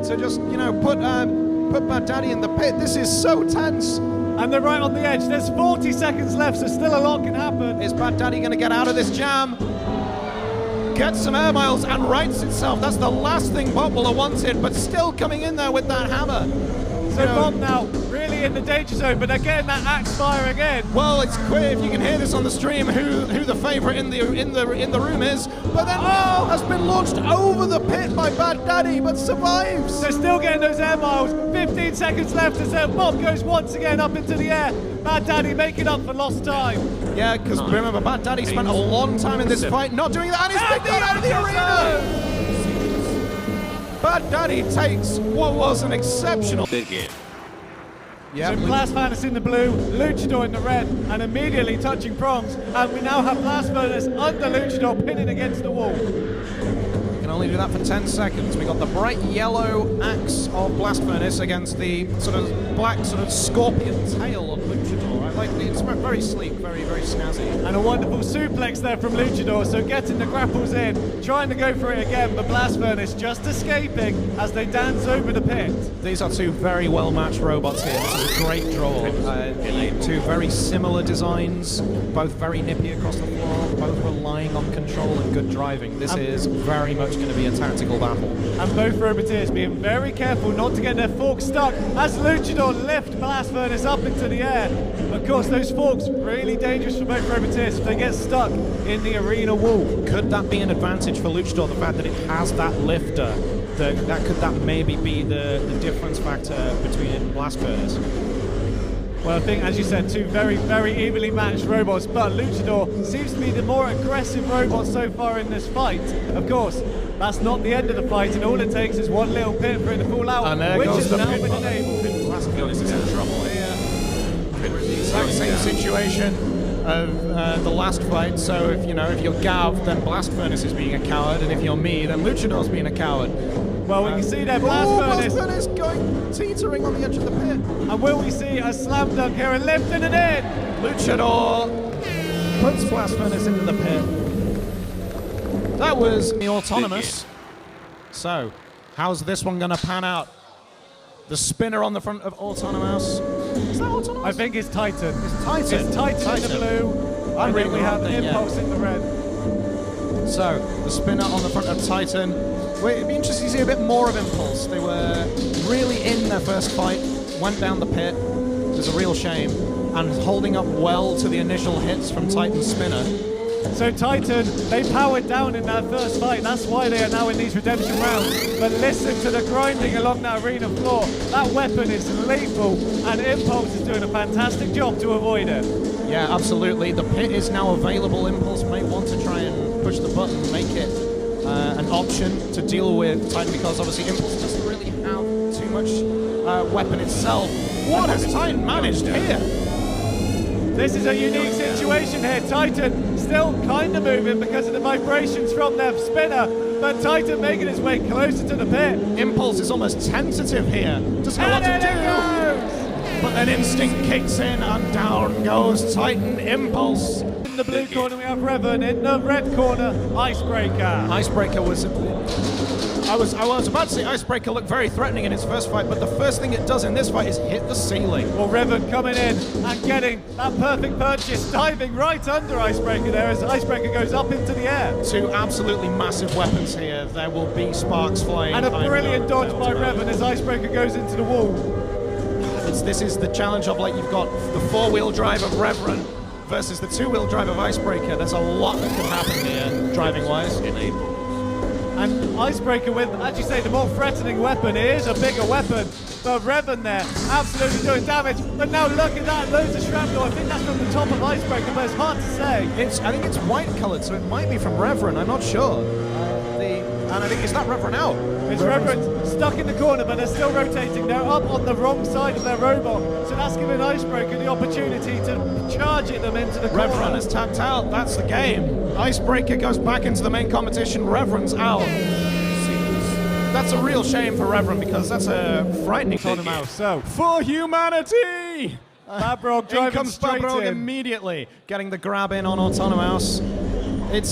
So just, you know, put Bad Daddy in the pit. This is so tense. And they're right on the edge. There's 40 seconds left, so still a lot can happen. Is Bad Daddy going to get out of this jam? Gets some air miles and rights itself. That's the last thing Bob will have wanted, but still coming in there with that hammer. So Bob now really in the danger zone, but they're getting that axe fire again. Well, it's clear if you can hear this on the stream who the favourite in the room is. But then has been launched over the pit by Bad Daddy, but survives. They're still getting those air miles. 15 seconds left as Bob goes once again up into the air. Bad Daddy making up for lost time. Yeah, because remember, Bad Daddy spent a long time in this fight not doing that, and he's picked out of the arena. Bad Daddy takes what was an exceptional game. So Blast Furnace in the blue, Luchador in the red, and immediately touching prongs. And we now have Blast Furnace under Luchador pinning against the wall. You can only do that for 10 seconds. We got the bright yellow axe of Blast Furnace against the sort of black sort of scorpion tail of Luchador. I like it's very sleek, very snazzy. And a wonderful suplex there from Luchador, so getting the grapples in, trying to go for it again, but Blast Furnace just escaping as they dance over the pit. These are two very well-matched robots here. This is a great draw. Two very similar designs, both very nippy across the floor, both relying on control and good driving. This is very much going to be a tactical battle. And both Roboteers being very careful not to get their forks stuck as Luchador lift Blast Furnace up into the air. Of course, those forks really dangerous for both Roboteers if they get stuck in the arena wall. Could that be an advantage for Luchador, the fact that it has that lifter? That maybe be the difference factor between Blast Furnace? Well, I think, as you said, two very evenly matched robots, but Luchador seems to be the more aggressive robot so far in this fight. Of course, that's not the end of the fight, and all it takes is one little pit for it to fall out, and there which goes is the now pit been enabled. Blast Furnace is in trouble here. The exact same situation of the last fight, so if you're Gav, then Blast Furnace is being a coward, and if you're me, then Luchador's being a coward. Well, we can see there Blast Furnace going teetering on the edge of the pit. And will we see a slam dunk here and lifting it in? Luchador puts Blast Furnace into the pit. That was the autonomous. So, how's this one going to pan out? The spinner on the front of Autonomous. Is that Autonomous? I think it's Titan. It's Titan. It's Titan in the blue. And then we have Impulse in the red. So, the spinner on the front of Titan. It'd be interesting to see a bit more of Impulse. They were really in their first fight, went down the pit. It was a real shame. And holding up well to the initial hits from Titan's spinner. So Titan, they powered down in that first fight. That's why they are now in these redemption rounds. But listen to the grinding along that arena floor. That weapon is lethal, and Impulse is doing a fantastic job to avoid it. Yeah, absolutely. The pit is now available. Impulse may want to try and push the button, make it an option to deal with Titan, because obviously Impulse doesn't really have too much weapon itself. What has Titan managed here? This is a unique situation here. Titan still kind of moving because of the vibrations from their spinner, but Titan making his way closer to the pit. Impulse is almost tentative here. Doesn't know what to do. But then instinct kicks in and down goes Titan. Impulse. In the blue corner we have Revan. In the red corner, Icebreaker. Icebreaker was... I was about to say Icebreaker looked very threatening in its first fight, but the first thing it does in this fight is hit the ceiling. Well, Revan coming in and getting that perfect purchase, diving right under Icebreaker there as Icebreaker goes up into the air. Two absolutely massive weapons here. There will be sparks flying. And a brilliant dodge by Revan as Icebreaker goes into the wall. This is the challenge of, like, you've got the four-wheel drive of REVRON versus the two-wheel drive of Icebreaker. There's a lot that can happen here, driving-wise. And Icebreaker with, as you say, the more threatening weapon. It is a bigger weapon, but Revan there absolutely doing damage. But now look at that, loads of shrapnel. I think that's from the top of Icebreaker, but it's hard to say. I think it's white-coloured, so it might be from REVRON. I'm not sure. And I think, is that REVRON out? It's REVRON stuck in the corner, but they're still rotating. They're up on the wrong side of their robot, so that's giving Icebreaker the opportunity to charge them into the corner. REVRON is tapped out. That's the game. Icebreaker goes back into the main competition. REVRON's out. That's a real shame for REVRON, because that's a frightening Autonomous. So for humanity, BABROG in driving comes straight BABROG in. Immediately, getting the grab in on Autonomous. It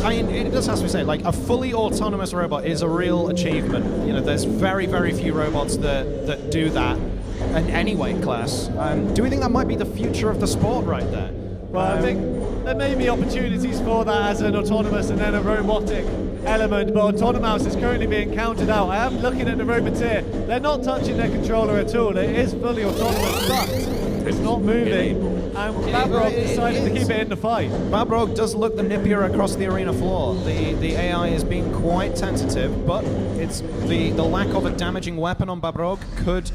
does have to be said, like, a fully autonomous robot is a real achievement. You know, there's very few robots that do that in any weight class. Do we think that might be the future of the sport right there? Well, I think there may be opportunities for that as an autonomous and then a robotic element, but Autonomous is currently being counted out. I am looking at the Roboteer. They're not touching their controller at all. It is fully autonomous, but it's not moving. And BABROG decided to keep it in the fight. BABROG does look the nippier across the arena floor. The AI is being quite tentative, but it's the lack of a damaging weapon on BABROG could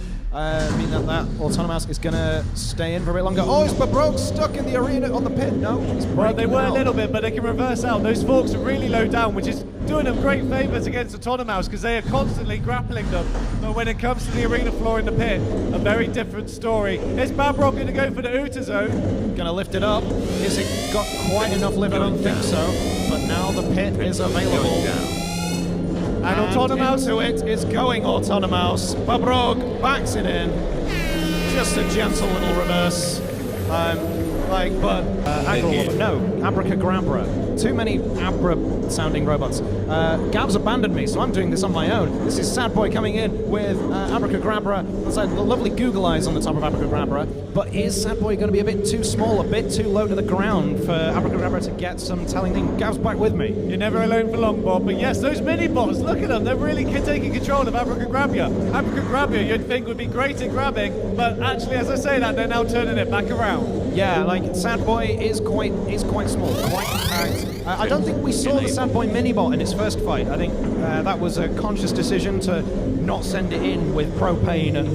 mean that Autonomous is going to stay in for a bit longer. Oh, is BABROG stuck in the arena on the pit? No, he's breaking. Well, they were out. a little bit, but they can reverse out. Those forks are really low down, which is doing them great favors against Autonomous because they are constantly grappling them. But when it comes to the arena floor in the pit, a very different story. Is BABROG going to go for the Uta zone? Going to lift it up. Is it got quite enough lift? I don't think so. But now the pit is available. And Autonomous. Into it is going Autonomous. BABRÓG backs it in. Just a gentle little reverse. Abracagradabra. Too many Abra-sounding robots. Gab's abandoned me, so I'm doing this on my own. This is Sad Boy coming in with Abracagradabra. That's like the lovely Google eyes on the top of Abracagradabra. But is Sad Boy going to be a bit too small, a bit too low to the ground for Abracagradabra to get some telling thing? Gab's back with me. You're never alone for long, Bob. But yes, those mini-bots, look at them. They're really taking control of Abracagradabra. Abracagradabra, you'd think would be great at grabbing, but actually, as I say that, they're now turning it back around. Yeah, like Sad Boy is quite small, quite compact. I don't think we saw the Sad Boy mini-bot in its first fight. I think that was a conscious decision to not send it in with propane and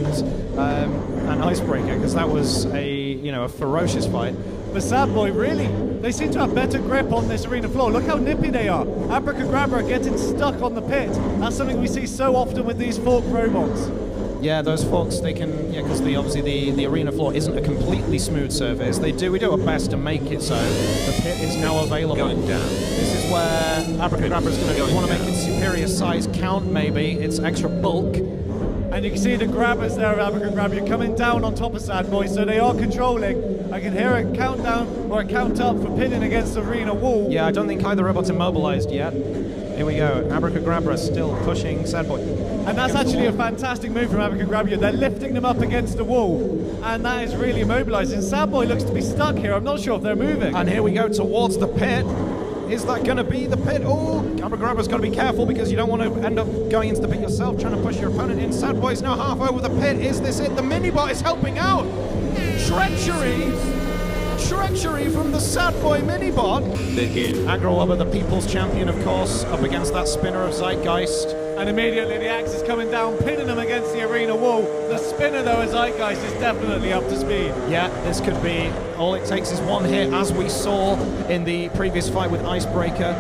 icebreaker, because that was a ferocious fight. But Sad Boy, really, they seem to have better grip on this arena floor. Look how nippy they are. Abracagradabra getting stuck on the pit. That's something we see so often with these fork robots. Yeah, those forks, they can, because obviously the arena floor isn't a completely smooth surface. We do our best to make it so. The pit is now available. Going down. This is where Abracagradabra is going to want to make its superior size count, maybe, its extra bulk. And you can see the grabbers there of Abracagradabra coming down on top of Sad Boy, so they are controlling. I can hear a countdown or a count up for pinning against the arena wall. Yeah, I don't think either robot's immobilized yet. Here we go. Abracagradabra still pushing Sad Boy. And that's actually a fantastic move from Abracagradabra. They're lifting them up against the wall, and that is really immobilizing. Sad Boy looks to be stuck here. I'm not sure if they're moving. And here we go towards the pit. Is that going to be the pit? Oh, Abracagradabra has got to be careful because you don't want to end up going into the pit yourself, trying to push your opponent in. Sad Boy's now half over the pit. Is this it? The mini-bot is helping out. Treachery from the Sad Boy mini-bot. The hit. ABRACAGRABRA, the people's champion, of course, up against that spinner of Zeitgeist. And immediately the axe is coming down, pinning them against the arena wall. The spinner, though, as Zeitgeist, is definitely up to speed. Yeah, this could be, all it takes is one hit, as we saw in the previous fight with Icebreaker.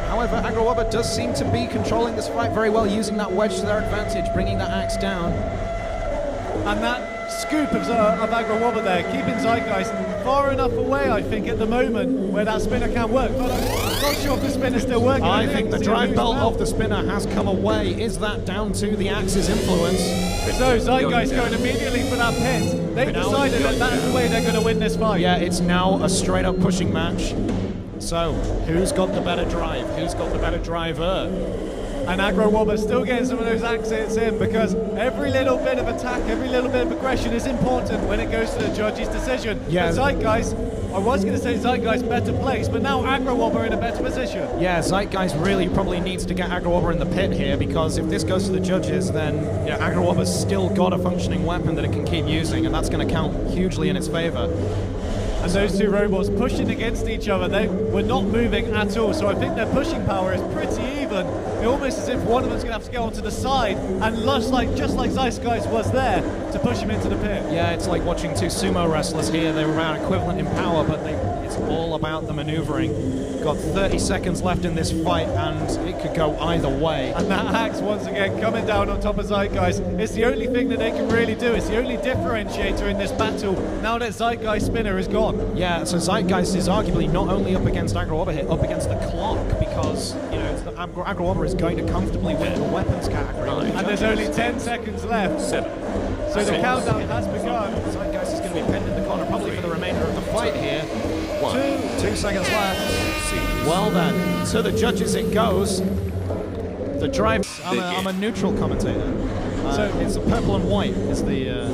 However, ABRACAGRABRA does seem to be controlling this fight very well, using that wedge to their advantage, bringing that axe down. And that scoop of ABRACAGRABRA there, keeping Zeitgeist far enough away, I think, at the moment where that spinner can work. But I'm not sure if the spinner's still working. I think the drive belt of the spinner has come away. Is that down to the axe's influence? So Zeitgeist going immediately for that pit. They've decided that that's the way they're going to win this fight. Yeah, it's now a straight up pushing match. So, who's got the better drive? Who's got the better driver? And ABRACAGRABRA still getting some of those axe hits in, because every little bit of attack, every little bit of aggression is important when it goes to the judge's decision. Yeah. But Zeitgeist, I was going to say Zeitgeist better placed, but now ABRACAGRABRA in a better position. Yeah, Zeitgeist really probably needs to get ABRACAGRABRA in the pit here, because if this goes to the judges, then ABRACAGRABRA's still got a functioning weapon that it can keep using, and that's going to count hugely in its favor. And those two robots pushing against each other, they were not moving at all, so I think their pushing power is pretty even. It's almost as if one of them's going to have to go onto the side, and just like Zeitgeist was there to push him into the pit. Yeah, it's like watching two sumo wrestlers here. They were around equivalent in power, but it's all about the maneuvering. Got 30 seconds left in this fight, and it could go either way. And that axe, once again, coming down on top of Zeitgeist. It's the only thing that they can really do. It's the only differentiator in this battle, now that Zeitgeist spinner is gone. Yeah, so Zeitgeist is arguably not only up against ABRACAGRABRA here, up against the clock, because, ABRACAGRABRA is going to comfortably win the weapons category. And there's only 10 seconds left. 7. So the countdown has begun. Zeitgeist is going to be pinned in the corner, probably for the remainder of the fight here. 2 seconds left. Well then, to the judges it goes. The drive. I'm a neutral commentator. So it's a purple and white. Is the.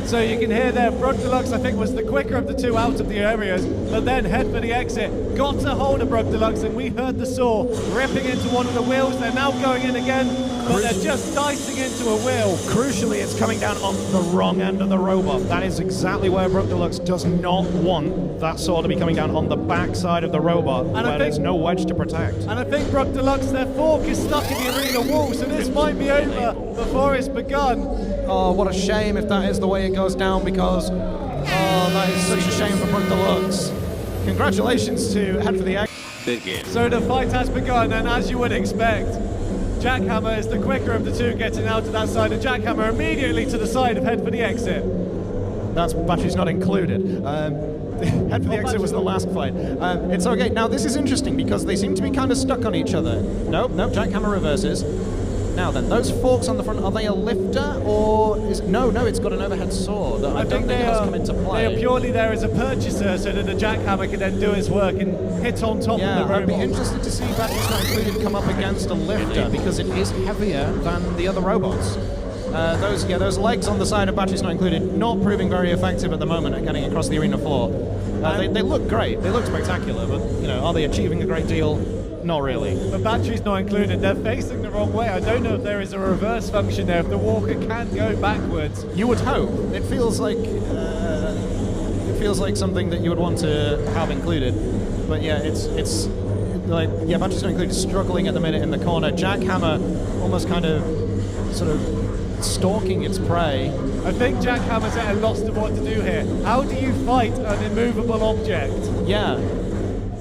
So you can hear there, BROG_Deluxe, I think, was the quicker of the two out of the areas, but then head for the exit. Got a hold of BROG_Deluxe, and we heard the saw ripping into one of the wheels. They're now going in again, but they're just dicing into a wheel. Crucially, it's coming down on the wrong end of the robot. That is exactly where BROG_Deluxe does not want that saw to be coming down on the back side of the robot, and where there's no wedge to protect. And I think BROG_Deluxe, their fork is stuck in the arena wall, so this might be over before it's begun. Oh, what a shame if that is the way it goes down, because that is such a shame for BROG_Deluxe. Congratulations to Head for the Exit. So the fight has begun, and as you would expect, JACKHAMMER is the quicker of the two getting out to that side, and JACKHAMMER immediately to the side of Head for the Exit. That's batteries not included. Head for the exit was the last fight. It's okay. Now, this is interesting because they seem to be kind of stuck on each other. Nope, Jackhammer reverses. Now then, those forks on the front, are they a lifter or is it? No, it's got an overhead saw that I don't think it has come into play. They are purely there as a purchaser so that the jackhammer can then do his work and hit on top of the robot. I'd be interested to see Batteries Not Included come up against a lifter because it is heavier than the other robots. Those legs on the side of Batteries Not Included not proving very effective at the moment at getting across the arena floor. They look great, they look spectacular, but are they achieving a great deal? Not really. But Batteries Not Included, they're facing the wrong way. I don't know if there is a reverse function there, if the walker can go backwards. You would hope. It feels like something that you would want to have included. But yeah, it's like Batteries Not Included struggling at the minute in the corner. Jackhammer almost kind of sort of stalking its prey. I think Jackhammer's at a loss of what to do here. How do you fight an immovable object? Yeah.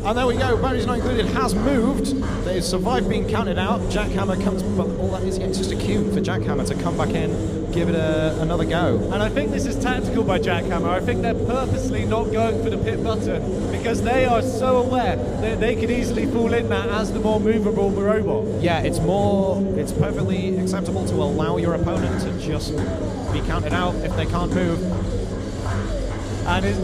And there we go, Batteries Not Included has moved. They've survived being counted out. Jackhammer comes, but all that is, it's just a cue for Jackhammer to come back in, give it another go. And I think this is tactical by Jackhammer. I think they're purposely not going for the pit button because they are so aware that they could easily fall in that as the more movable robot. Yeah, it's perfectly acceptable to allow your opponent to just be counted out if they can't move. And it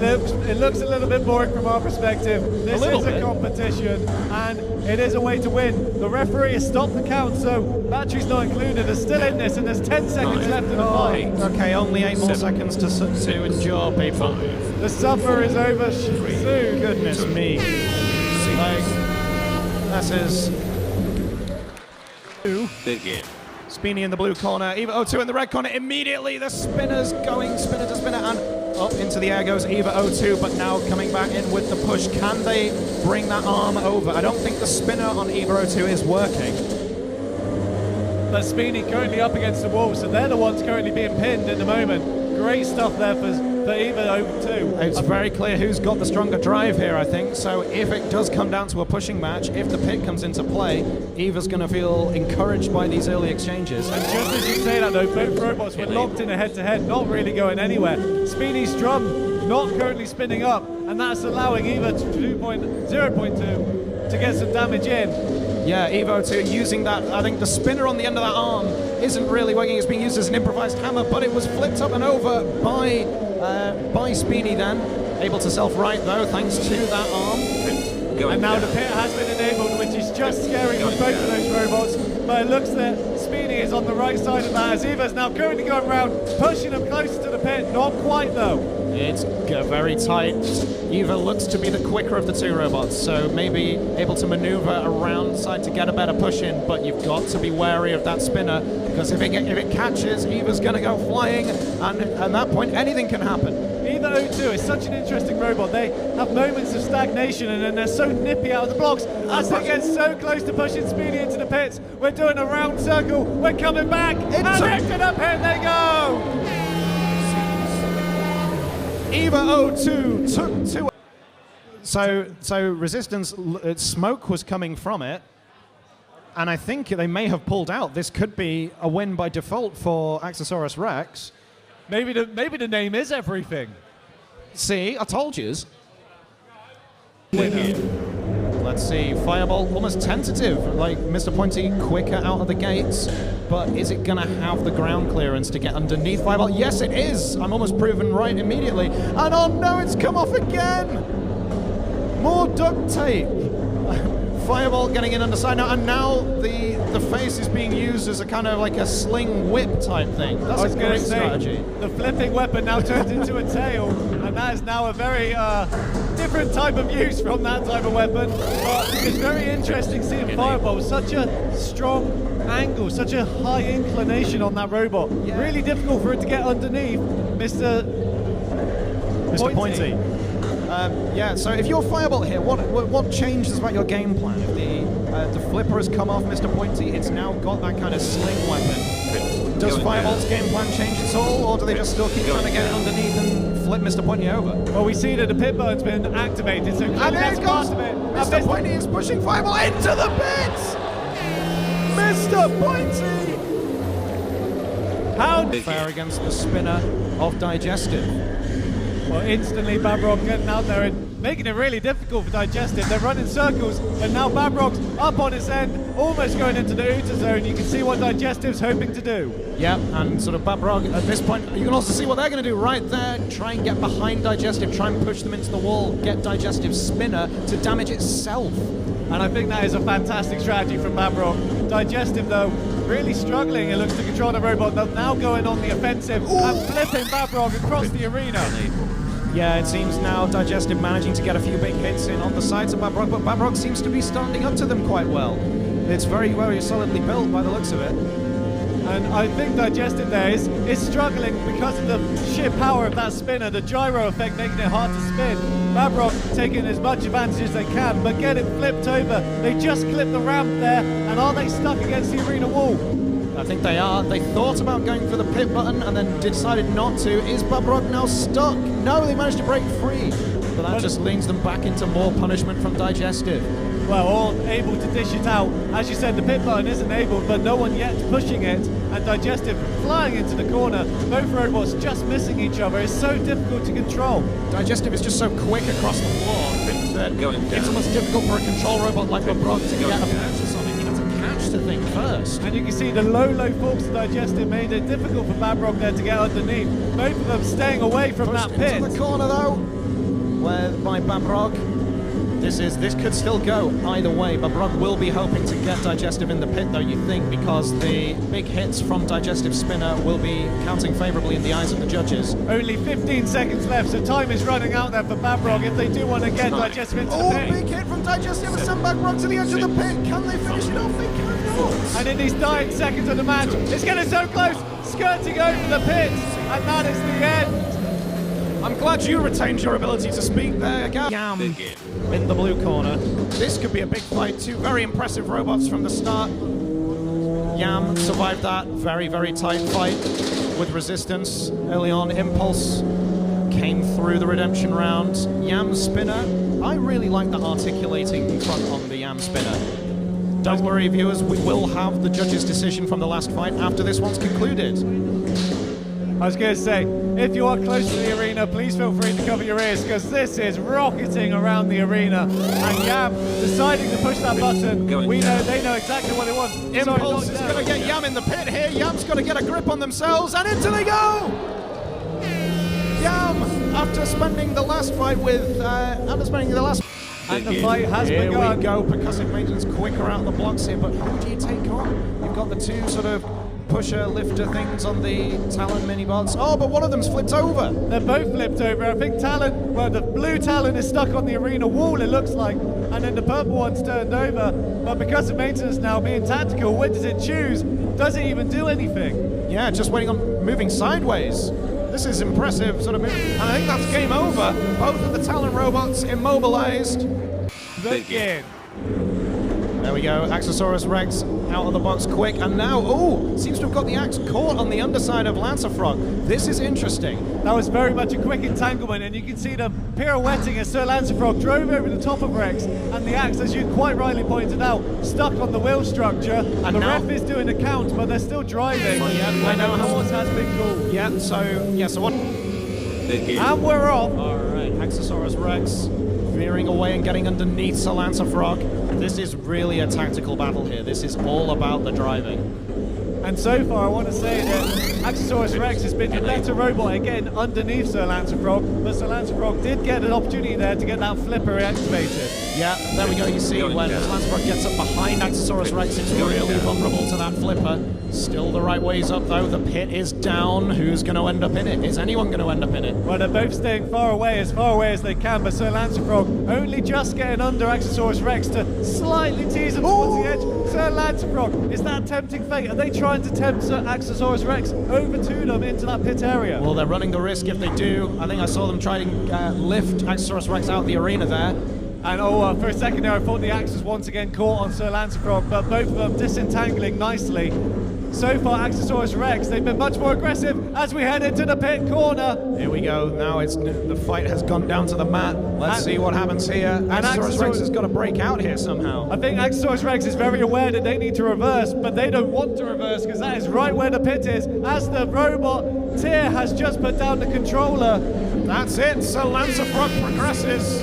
looks a little bit boring from our perspective. This is a competition, and it is a way to win. The referee has stopped the count, so Batteries Not Included are still in this, and there's 10 seconds left in the fight. Okay, only 8 more seconds to endure, people. The suffer is over soon. Goodness me. Like, this is... SPEENY in the blue corner, EVA02 in the red corner. Immediately the spinner's going, spinner to spinner, and up into the air goes EVA02, but now coming back in with the push. Can they bring that arm over? I don't think the spinner on EVA02 is working. But SPEENY currently up against the wall, so they're the ones currently being pinned at the moment. Great stuff there for EVA02. It's very clear who's got the stronger drive here, I think. So if it does come down to a pushing match, if the pit comes into play, Eva's going to feel encouraged by these early exchanges. And just as you say that though, both robots were locked in a head-to-head, not really going anywhere. SPEENY's drum not currently spinning up, and that's allowing Eva to 0.2 to get some damage in. Yeah, EVA02 using that. I think the spinner on the end of that arm isn't really working. It's being used as an improvised hammer, but it was flipped up and over by SPEENY then. Able to self-right though, thanks to that arm. And now the pit has been enabled, which is just scary for both of those robots. But it looks that SPEENY is on the right side of that, as Eva's now currently going around, pushing him closer to the pit. Not quite though. It's very tight. Eva looks to be the quicker of the two robots, so maybe able to maneuver around side to get a better push in, but you've got to be wary of that spinner, because if it catches, Eva's going to go flying, and at that point, anything can happen. EVA02 is such an interesting robot. They have moments of stagnation, and then they're so nippy out of the blocks. As they get so close to pushing SPEENY into the pits, we're doing a round circle, we're coming back, and into the pit they go! EVA02 took two. So Resistance, smoke was coming from it, and I think they may have pulled out. This could be a win by default for Axosaurus Rex. Maybe the name is everything. See, I told yous. Let's see, Fireball almost tentative, like Mr. Pointy quicker out of the gates, but is it gonna have the ground clearance to get underneath Fireball? Yes, it is! I'm almost proven right immediately. And oh no, it's come off again! More duct tape! Fireball getting in underside now, and now the face is being used as a kind of like a sling whip type thing. That's a great strategy. The flipping weapon now turns into a tail, and that is now a very different type of use from that type of weapon. But it's very interesting seeing Fireball, such a strong angle, such a high inclination on that robot. Yeah. Really difficult for it to get underneath Mr. Pointy. Yeah, so if you're Fireball here, what changes about your game plan? If the flipper has come off Mr. Pointy, it's now got that kind of sling weapon. Does Fireball's game plan change at all, or do they just still keep trying to get it underneath and flip Mr. Pointy over? Well, we see that the pit button's been activated, so and there goes Mr. Pointy is pushing Fireball into the pits! Mr. Pointy! How fair against the spinner of Digestive. Well, instantly BABROG getting out there and making it really difficult for Digestive. They're running circles, and now BABROG's up on his end, almost going into the Uta zone. You can see what Digestive's hoping to do. Yeah, and sort of BABROG at this point, you can also see what they're going to do right there. Try and get behind Digestive, try and push them into the wall, get Digestive's spinner to damage itself. And I think that is a fantastic strategy from BABROG. Digestive, though, really struggling, it looks, to control the robot. They're now going on the offensive and flipping BABROG across the arena. Yeah, it seems now Digestive managing to get a few big hits in on the sides of BABROG, but BABROG seems to be standing up to them quite well. It's very, very solidly built by the looks of it. And I think Digestive there is struggling because of the sheer power of that spinner, the gyro effect making it hard to spin. BABROG taking as much advantage as they can, but get it flipped over. They just clipped the ramp there, and are they stuck against the arena wall? I think they are. They thought about going for the pit button and then decided not to. Is BABROG now stuck? No, they managed to break free. But that just leans them back into more punishment from Digestive. Well, all able to dish it out. As you said, the pit button is enabled, but no one yet pushing it. And Digestive flying into the corner. Both robots just missing each other. It's so difficult to control. Digestive is just so quick across the floor that it's almost difficult for a control robot like BABROG to get a purchase on it. You have to catch the thing first. And you can see the low forks of Digestive made it difficult for BABROG there to get underneath. Both of them staying away from that pit. Into the corner though, where by BABROG. This could still go either way. BABROG will be hoping to get Digestive in the pit though, you think, because the big hits from Digestive spinner will be counting favourably in the eyes of the judges. Only 15 seconds left, so time is running out there for BABROG if they do want to get Digestive into the pit. Oh, big hit from Digestive and send BABROG to the edge of the pit. Can they finish it off? They cannot. And in these dying seconds of the match, it's getting so close, skirting over the pit, and that is the end. I'm glad you retained your ability to speak there, Gareth. Yam in the blue corner. This could be a big fight. Two very impressive robots from the start. Yam survived that very, very tight fight with resistance early on. Impulse came through the redemption round. Yam spinner. I really like the articulating front on the Yam spinner. Don't worry, viewers, we will have the judge's decision from the last fight after this one's concluded. I was going to say, if you are close to the arena, please feel free to cover your ears, because this is rocketing around the arena. And Yam deciding to push that button. They know exactly what it wants. Impulse is going to get Yam in the pit here. Yam's got to get a grip on themselves, and into they go! Yam, after spending the last fight with, and the fight has begun. Here we go, percussive maintenance quicker out the blocks here, but who do you take on? You've got the two sort of pusher, lifter things on the Talon mini-bots. Oh, but one of them's flipped over. They're both flipped over. I think Talon, well, the blue Talon is stuck on the arena wall, it looks like, and then the purple one's turned over. But because of maintenance now being tactical, when does it choose? Does it even do anything? Yeah, just waiting on moving sideways. This is impressive sort of move. And I think that's game over. Both of the Talon robots immobilized. Begin. There we go, Axosaurus Rex out of the box quick, and now, seems to have got the axe caught on the underside of Lancerfrog. This is interesting. That was very much a quick entanglement, and you can see them pirouetting as Sir Lancerfrog drove over the top of Rex, and the axe, as you quite rightly pointed out, stuck on the wheel structure, and the ref is doing a count, but they're still driving, and the horse has been called. Yeah, so what? And we're off. All right, Axosaurus Rex veering away and getting underneath Sir Lancerfrog. This is really a tactical battle here. This is all about the driving. And so far, I want to say that Axosaurus Rex has been the better robot again underneath Sir Lancerfrog, but Sir Lancerfrog did get an opportunity there to get that flipper reactivated. Yeah, there we go. You see when Lancerfrog gets up behind Axosaurus Rex, it's really vulnerable to that flipper. Still the right ways up though. The pit is down. Who's going to end up in it? Is anyone going to end up in it? Well, they're both staying far away as they can, but Sir Lancerfrog only just getting under Axosaurus Rex to slightly tease him towards the edge. Sir Lancerfrog, is that tempting fate? Are they trying to tempt Sir Axosaurus Rex over to them into that pit area? Well, they're running the risk if they do. I think I saw them try to lift Axosaurus Rex out of the arena there. And for a second there, I thought the axe was once again caught on Sir Lancerfrog, but both of them disentangling nicely. So far, Axosaurus Rex, they've been much more aggressive as we head into the pit corner. Here we go. Now the fight has gone down to the mat. Let's see what happens here. Axosaurus Rex has got to break out here somehow. I think Axosaurus Rex is very aware that they need to reverse, but they don't want to reverse because that is right where the pit is. As the robot Tyr has just put down the controller, That's it, so Lancerfrog progresses.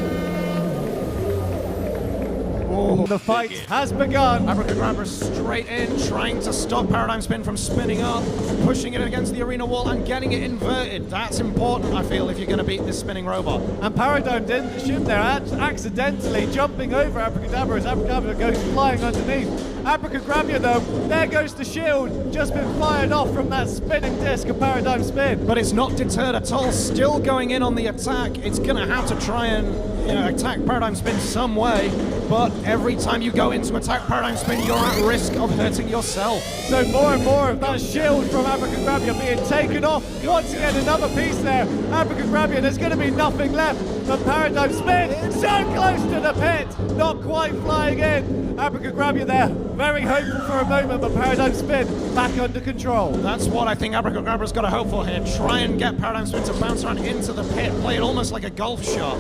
Oh, The fight has begun. Abracagabra straight in, trying to stop Paradigm Spin from spinning up, pushing it against the arena wall and getting it inverted. That's important, I feel, if you're going to beat this spinning robot. And Paradigm didn't shoot there, accidentally jumping over Abracadabra as Abracadabra goes flying underneath. Abracagabra though, there goes the shield, just been fired off from that spinning disc of Paradigm Spin. But it's not deterred at all, still going in on the attack. It's going to have to try and attack Paradigm Spin some way, but every time you go into attack Paradigm Spin, you're at risk of hurting yourself. So more and more of that shield from Abracagabra being taken off. Once again, another piece there. Abracagabra, there's going to be nothing left but Paradigm Spin. So close to the pit, not quite flying in. Abracagabra there, very hopeful for a moment, but Paradigm Spin back under control. That's what I think Abracagabra's got to hope for here. Try and get Paradigm Spin to bounce around into the pit, play it almost like a golf shot.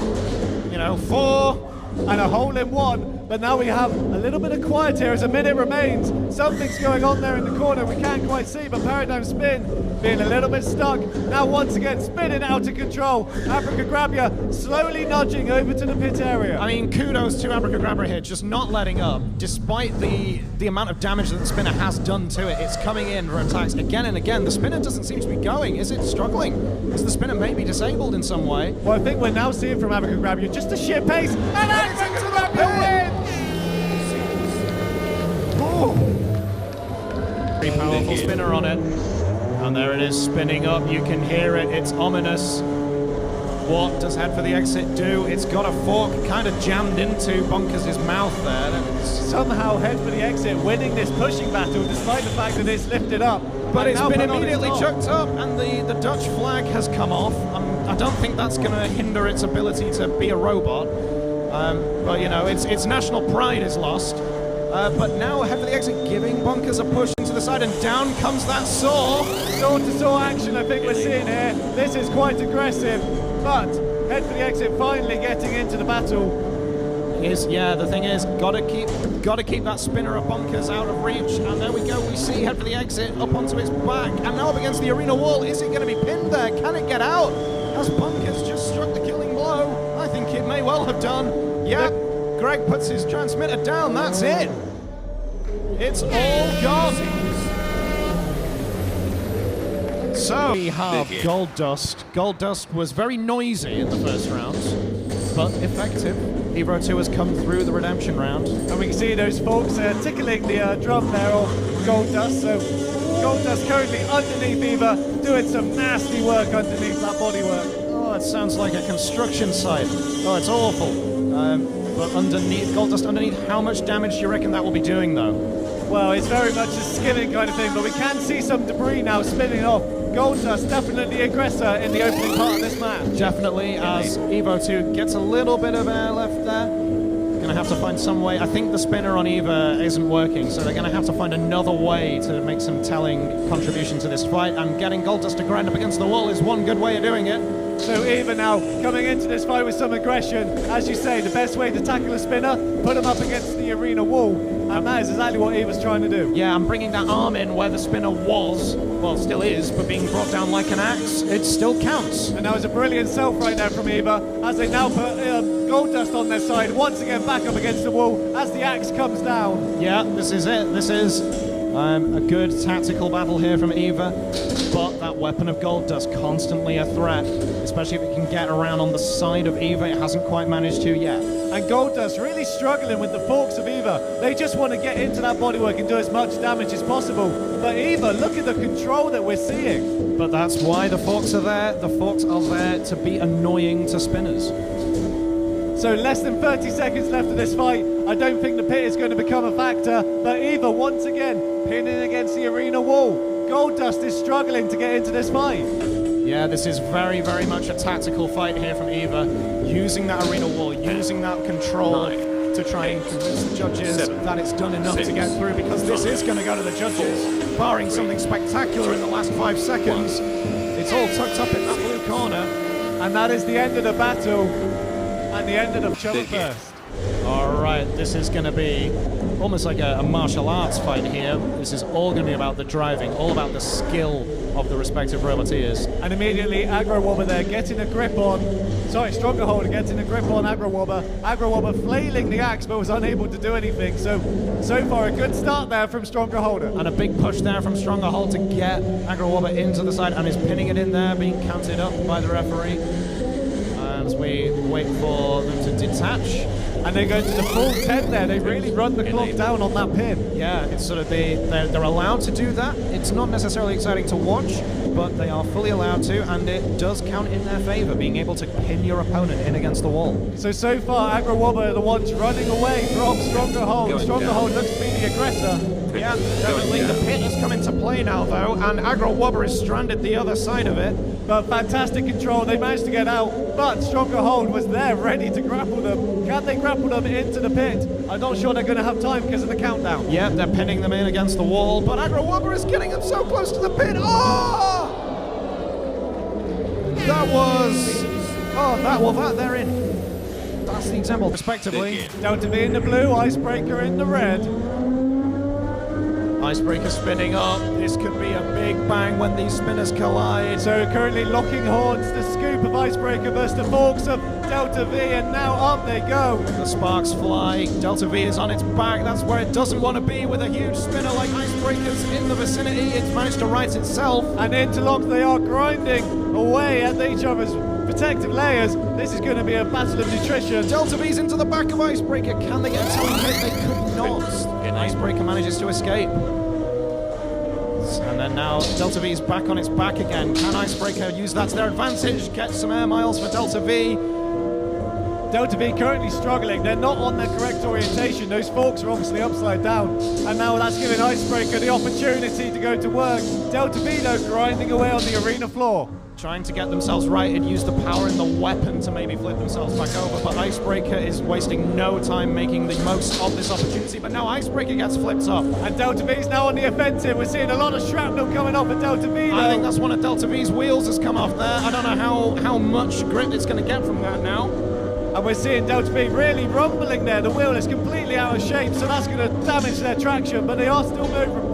You know, 4 and a hole in 1. But now we have a little bit of quiet here as a minute remains. Something's going on there in the corner. We can't quite see, but Paradigm Spin being a little bit stuck. Now once again spinning out of control. Abracagabra slowly nudging over to the pit area. I mean, kudos to Abracagabra here, just not letting up. Despite the amount of damage that the spinner has done to it, it's coming in for attacks again and again. The spinner doesn't seem to be going. Is it struggling? Is the spinner maybe disabled in some way? Well, I think we're now seeing from Abracagabra just a sheer pace. And Abracagabra wins! Very powerful spinner on it. And there it is spinning up. You can hear it. It's ominous. What does Head for the Exit do? It's got a fork kind of jammed into Bonkers' mouth there. Somehow Head for the Exit winning this pushing battle despite the fact that it's lifted up. But it's been immediately chucked up and the Dutch flag has come off. I don't think that's going to hinder its ability to be a robot. But you know, its national pride is lost. But now Head for the Exit giving Bonkers a push into the side and down comes that saw. Saw-to-saw action I think we're seeing here. This is quite aggressive, but Head for the Exit finally getting into the battle. The thing is, gotta keep that spinner of Bonkers out of reach. And there we go, we see Head for the Exit up onto its back and now up against the arena wall. Is it gonna be pinned there? Can it get out? Has Bonkers just struck the killing blow? I think it may well have done. Yeah, Greg puts his transmitter down, that's it. It's all gone. So we have Gold Dust. Gold Dust was very noisy in the first round, but effective. EVRO² has come through the redemption round. And we can see those folks tickling the drum there of Gold Dust. So Gold Dust currently underneath Eva, doing some nasty work underneath that bodywork. Oh, it sounds like a construction site. Oh, it's awful. But underneath, Gold Dust underneath, how much damage do you reckon that will be doing though? Well, it's very much a skimming kind of thing, but we can see some debris now spinning off. Gold Dust definitely aggressor in the opening part of this match. Definitely, as EVO² gets a little bit of air left there. Gonna have to find some way. I think the spinner on Eva isn't working, so they're gonna have to find another way to make some telling contribution to this fight, and getting Gold Dust to grind up against the wall is one good way of doing it. So Eva now coming into this fight with some aggression. As you say, the best way to tackle a spinner, put him up against the arena wall. And that is exactly what Eva's trying to do. Yeah, I'm bringing that arm in where the spinner was, well, still is, but being brought down like an axe, it still counts. And that was a brilliant self right there from Eva, as they now put Gold Dust on their side, once again back up against the wall as the axe comes down. Yeah, this is it. This is a good tactical battle here from Eva, but that weapon of Gold Dust constantly a threat, especially if it can get around on the side of Eva. It hasn't quite managed to yet. And Gold Dust really struggling with the forks of Eva. They just want to get into that bodywork and do as much damage as possible. But Eva, look at the control that we're seeing. But that's why the forks are there. The forks are there to be annoying to spinners. So less than 30 seconds left of this fight. I don't think the pit is going to become a factor. But Eva, once again, pinning against the arena wall. Gold Dust is struggling to get into this fight. Yeah, this is very, very much a tactical fight here from Eva. Using that arena wall, using that control to try and convince the judges that it's done enough to get through, because this is going to go to the judges. Barring something spectacular in the last 5 seconds, it's all tucked up in that blue corner. And that is the end of the battle and the end of the show first. All right, this is going to be almost like a martial arts fight here. This is all going to be about the driving, all about the skill of the respective roboteers. And immediately AGRACAGRABRA there getting a grip on, Stronghold getting a grip on AGRACAGRABRA. AGRACAGRABRA flailing the axe but was unable to do anything. So far a good start there from Stronghold. And a big push there from Stronghold to get AGRACAGRABRA into the side, and is pinning it in there, being counted up by the referee. As we wait for them to detach. And they go to the full 10 there. They really run the clock down on that pin. Yeah, it's sort of they're allowed to do that. It's not necessarily exciting to watch, but they are fully allowed to, and it does count in their favor, being able to pin your opponent in against the wall. So far, AGRACAGRABRA are the ones running away from Stronghold. Stronghold looks to be the aggressor. Yeah, definitely. The pit has come into play now, though, and AGRACAGRABRA is stranded the other side of it. But fantastic control. They managed to get out, but Stronghold was there ready to grapple them. Can they grapple them into the pit? I'm not sure they're going to have time because of the countdown. Yeah, they're pinning them in against the wall, but AGRACAGRABRA is getting them so close to the pit. Oh! They're in. That's the example, respectively. Delta V in the blue, Icebreaker in the red. Icebreaker spinning up. This could be a big bang when these spinners collide. So currently locking horns, the scoop of Icebreaker versus the forks of Delta V, and now up they go. The sparks fly. Delta V is on its back. That's where it doesn't want to be, with a huge spinner like Icebreaker's in the vicinity. It's managed to right itself. And interlocked, they are grinding away at each other's protective layers. This is going to be a battle of nutrition. Delta V's into the back of Icebreaker. Can they get a time hit? They could not. Icebreaker manages to escape. And then now Delta V's back on its back again. Can Icebreaker use that to their advantage? Get some air miles for Delta V. Delta V currently struggling. They're not on their correct orientation. Those forks are obviously upside down. And now that's giving Icebreaker the opportunity to go to work. Delta V, though, grinding away on the arena floor. Trying to get themselves right and use the power in the weapon to maybe flip themselves back over. But Icebreaker is wasting no time making the most of this opportunity. But now Icebreaker gets flipped up. And Delta V's now on the offensive. We're seeing a lot of shrapnel coming off at Delta V, though. I think that's one of Delta V's wheels has come off there. I don't know how much grip it's going to get from that now. And we're seeing Delta V really rumbling there. The wheel is completely out of shape, so that's going to damage their traction, but they are still movable.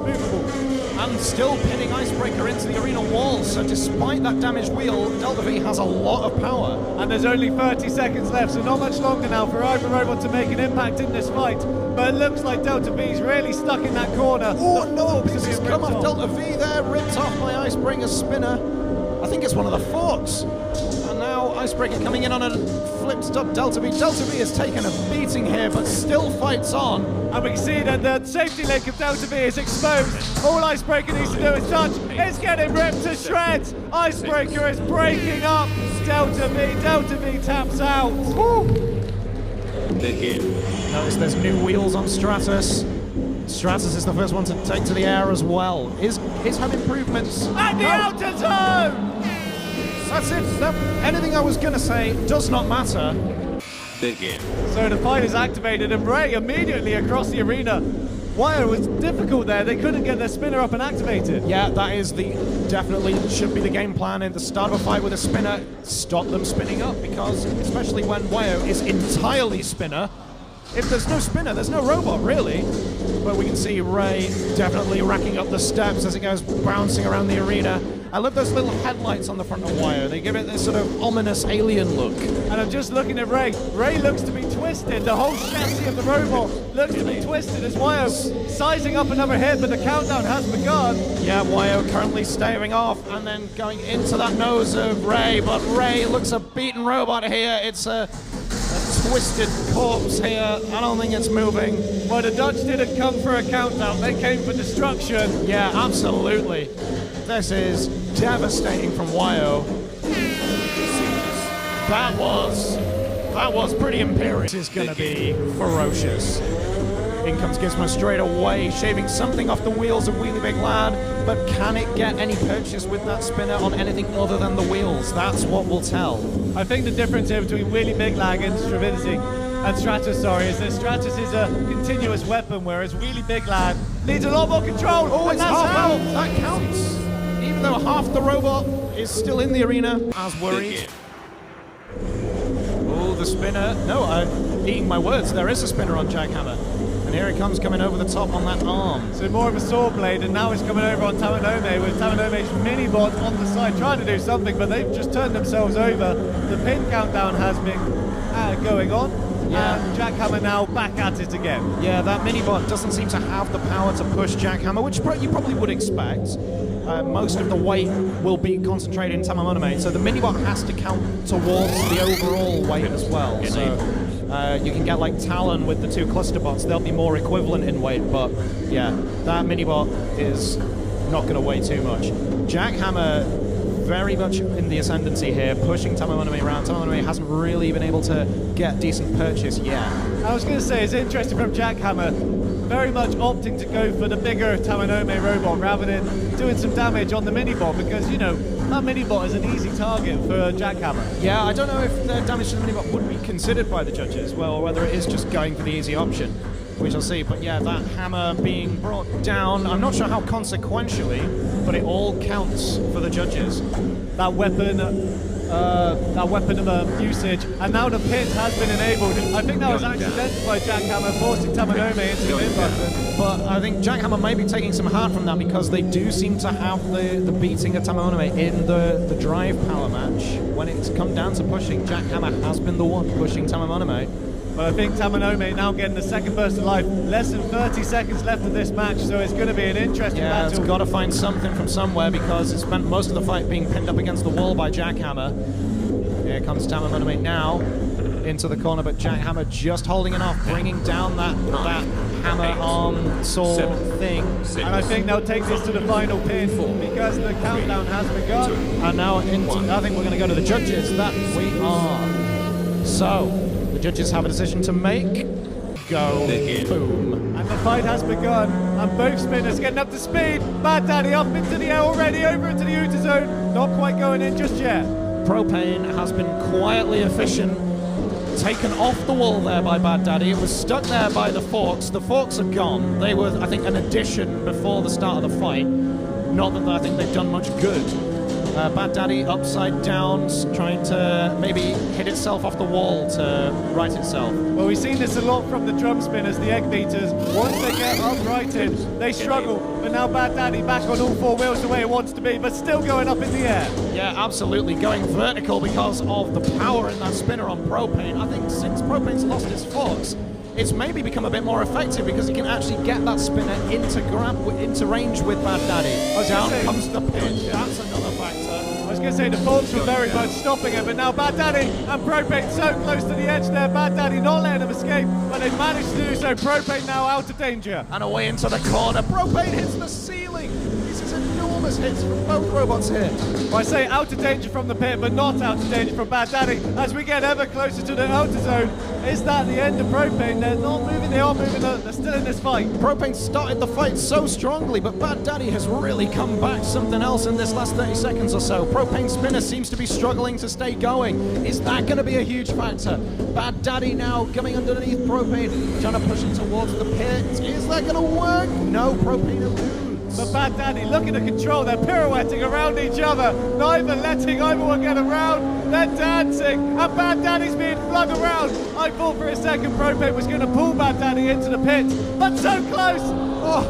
And still pinning Icebreaker into the arena wall, so despite that damaged wheel, Delta V has a lot of power. And there's only 30 seconds left, so not much longer now for AGRACAGRABRA to make an impact in this fight. But it looks like Delta V's really stuck in that corner. Oh no, because it's come off Delta V there, ripped off by Icebreaker's spinner. I think it's one of the forks. And now Icebreaker coming in on a flipped up Delta V. Delta V has taken a beating here, but still fights on. And we can see that the safety link of Delta V is exposed. All Icebreaker needs to do is touch. It's getting ripped to shreds. Icebreaker is breaking up Delta V. Delta V taps out. Woo. Notice there's new wheels on Stratus. Stratus is the first one to take to the air as well. Is have improvements. At the outer zone! That's it. Anything I was going to say does not matter. So the fight is activated, and Ray immediately across the arena. Wire was difficult there. They couldn't get their spinner up and activated. Yeah, that is definitely should be the game plan at the start of a fight with a spinner. Stop them spinning up, because especially when Wire is entirely spinner. If there's no spinner, there's no robot, really. But we can see Ray definitely racking up the steps as it goes bouncing around the arena. I love those little headlights on the front of Wire. They give it this sort of ominous alien look. And I'm just looking at Ray. Ray looks to be twisted. The whole chassis of the robot looks to be twisted as Wire sizing up another hit, but the countdown has begun. Yeah, Wire currently staving off and then going into that nose of Ray. But Ray looks a beaten robot here. It's a twisted corpse here. I don't think it's moving. Well, the Dutch didn't come for a countdown. They came for destruction. Yeah, absolutely. This is devastating from Wyo. That was pretty imperial. This is going to be ferocious. In comes GIZMO straight away, shaving something off the wheels of Wheelie Big Lad, but can it get any purchase with that spinner on anything other than the wheels? That's what will tell. I think the difference here between Wheelie Big Lad and Stratus, is that Stratus is a continuous weapon, whereas Wheelie Big Lad needs a lot more control. Oh, it's half out. That counts. Even though half the robot is still in the arena, as worried. Oh, the spinner. No, I'm eating my words. There is a spinner on Jackhammer. And here he comes coming over the top on that arm. So more of a saw blade, and now it's coming over on TAMAMO-NO-MAE with TAMAMO-NO-MAE's mini-bot on the side trying to do something, but they've just turned themselves over. The pin countdown has been going on. Yeah. And JACKHAMMER now back at it again. Yeah, that mini-bot doesn't seem to have the power to push JACKHAMMER, which you probably would expect. Most of the weight will be concentrated in TAMAMO-NO-MAE, so the mini-bot has to count towards the overall weight as well. So you can get like Talon with the 2 cluster bots, they'll be more equivalent in weight, but yeah, that mini-bot is not going to weigh too much. JACKHAMMER very much in the ascendancy here, pushing TAMAMO-NO-MAE around. TAMAMO-NO-MAE hasn't really been able to get decent purchase yet. I was going to say, it's interesting from JACKHAMMER, very much opting to go for the bigger TAMAMO-NO-MAE robot rather than doing some damage on the mini-bot, because, you know, that mini-bot is an easy target for JACKHAMMER. Yeah, I don't know if the damage to the mini-bot would be considered by the judges, well, or whether it is just going for the easy option. We shall see, but yeah, that hammer being brought down, I'm not sure how consequentially, but it all counts for the judges. That weapon of usage, and now the pit has been enabled. I think that was accidental by JACKHAMMER forcing TAMAMO-NO-MAE into the win button. But I think JACKHAMMER may be taking some heart from that, because they do seem to have the beating of TAMAMO-NO-MAE in the drive power match. When it's come down to pushing, JACKHAMMER has been the one pushing TAMAMO-NO-MAE. But I think TAMAMO-NO-MAE now getting the second burst of life. Less than 30 seconds left of this match, so it's going to be an interesting battle. Yeah, it's got to find something from somewhere, because it spent most of the fight being pinned up against the wall by JACKHAMMER. Here comes TAMAMO-NO-MAE now into the corner, but JACKHAMMER just holding it off, bringing down that hammer arm saw thing. And I think they'll take this to the final pin, because the countdown has begun. And now I think we're going to go to the judges. That we are. So the judges have a decision to make. Go. Boom. And the fight has begun. And both spinners getting up to speed. Bad Daddy up into the air already, over into the outer zone. Not quite going in just yet. Propane has been quietly efficient. Taken off the wall there by Bad Daddy. It was stuck there by the forks. The forks are gone. They were, I think, an addition before the start of the fight. Not that I think they've done much good. Bad Daddy upside down, trying to maybe hit itself off the wall to right itself. Well, we've seen this a lot from the drum spinners, the egg beaters. Once they get uprighted, they struggle. But now Bad Daddy back on all 4 wheels the way it wants to be, but still going up in the air. Yeah, absolutely, going vertical because of the power in that spinner on Propane. I think since Propane's lost its forks, it's maybe become a bit more effective, because he can actually get that spinner into range with Bad Daddy. Down comes the pin. That's another factor. I was going to say the forks were very much stopping it, but now Bad Daddy and Propane so close to the edge there. Bad Daddy not letting him escape, but they've managed to do so. Propane now out of danger. And away into the corner. Propane hits the ceiling. This is enormous hits from both robots here. Well, I say out of danger from the pit, but not out of danger from Bad Daddy. As we get ever closer to the outer zone, is that the end of Propane? They're not moving, they are moving, they're still in this fight. Propane started the fight so strongly, but Bad Daddy has really come back something else in this last 30 seconds or so. Propane spinner seems to be struggling to stay going. Is that going to be a huge factor? Bad Daddy now coming underneath Propane, trying to push him towards the pit. Is that going to work? No, Propane eludes. But Bad Daddy, look at the control, they're pirouetting around each other, not even letting either one get around, they're dancing, and Bad Daddy's being flung around. I thought for a second Propane was going to pull Bad Daddy into the pit, but so close! Oh,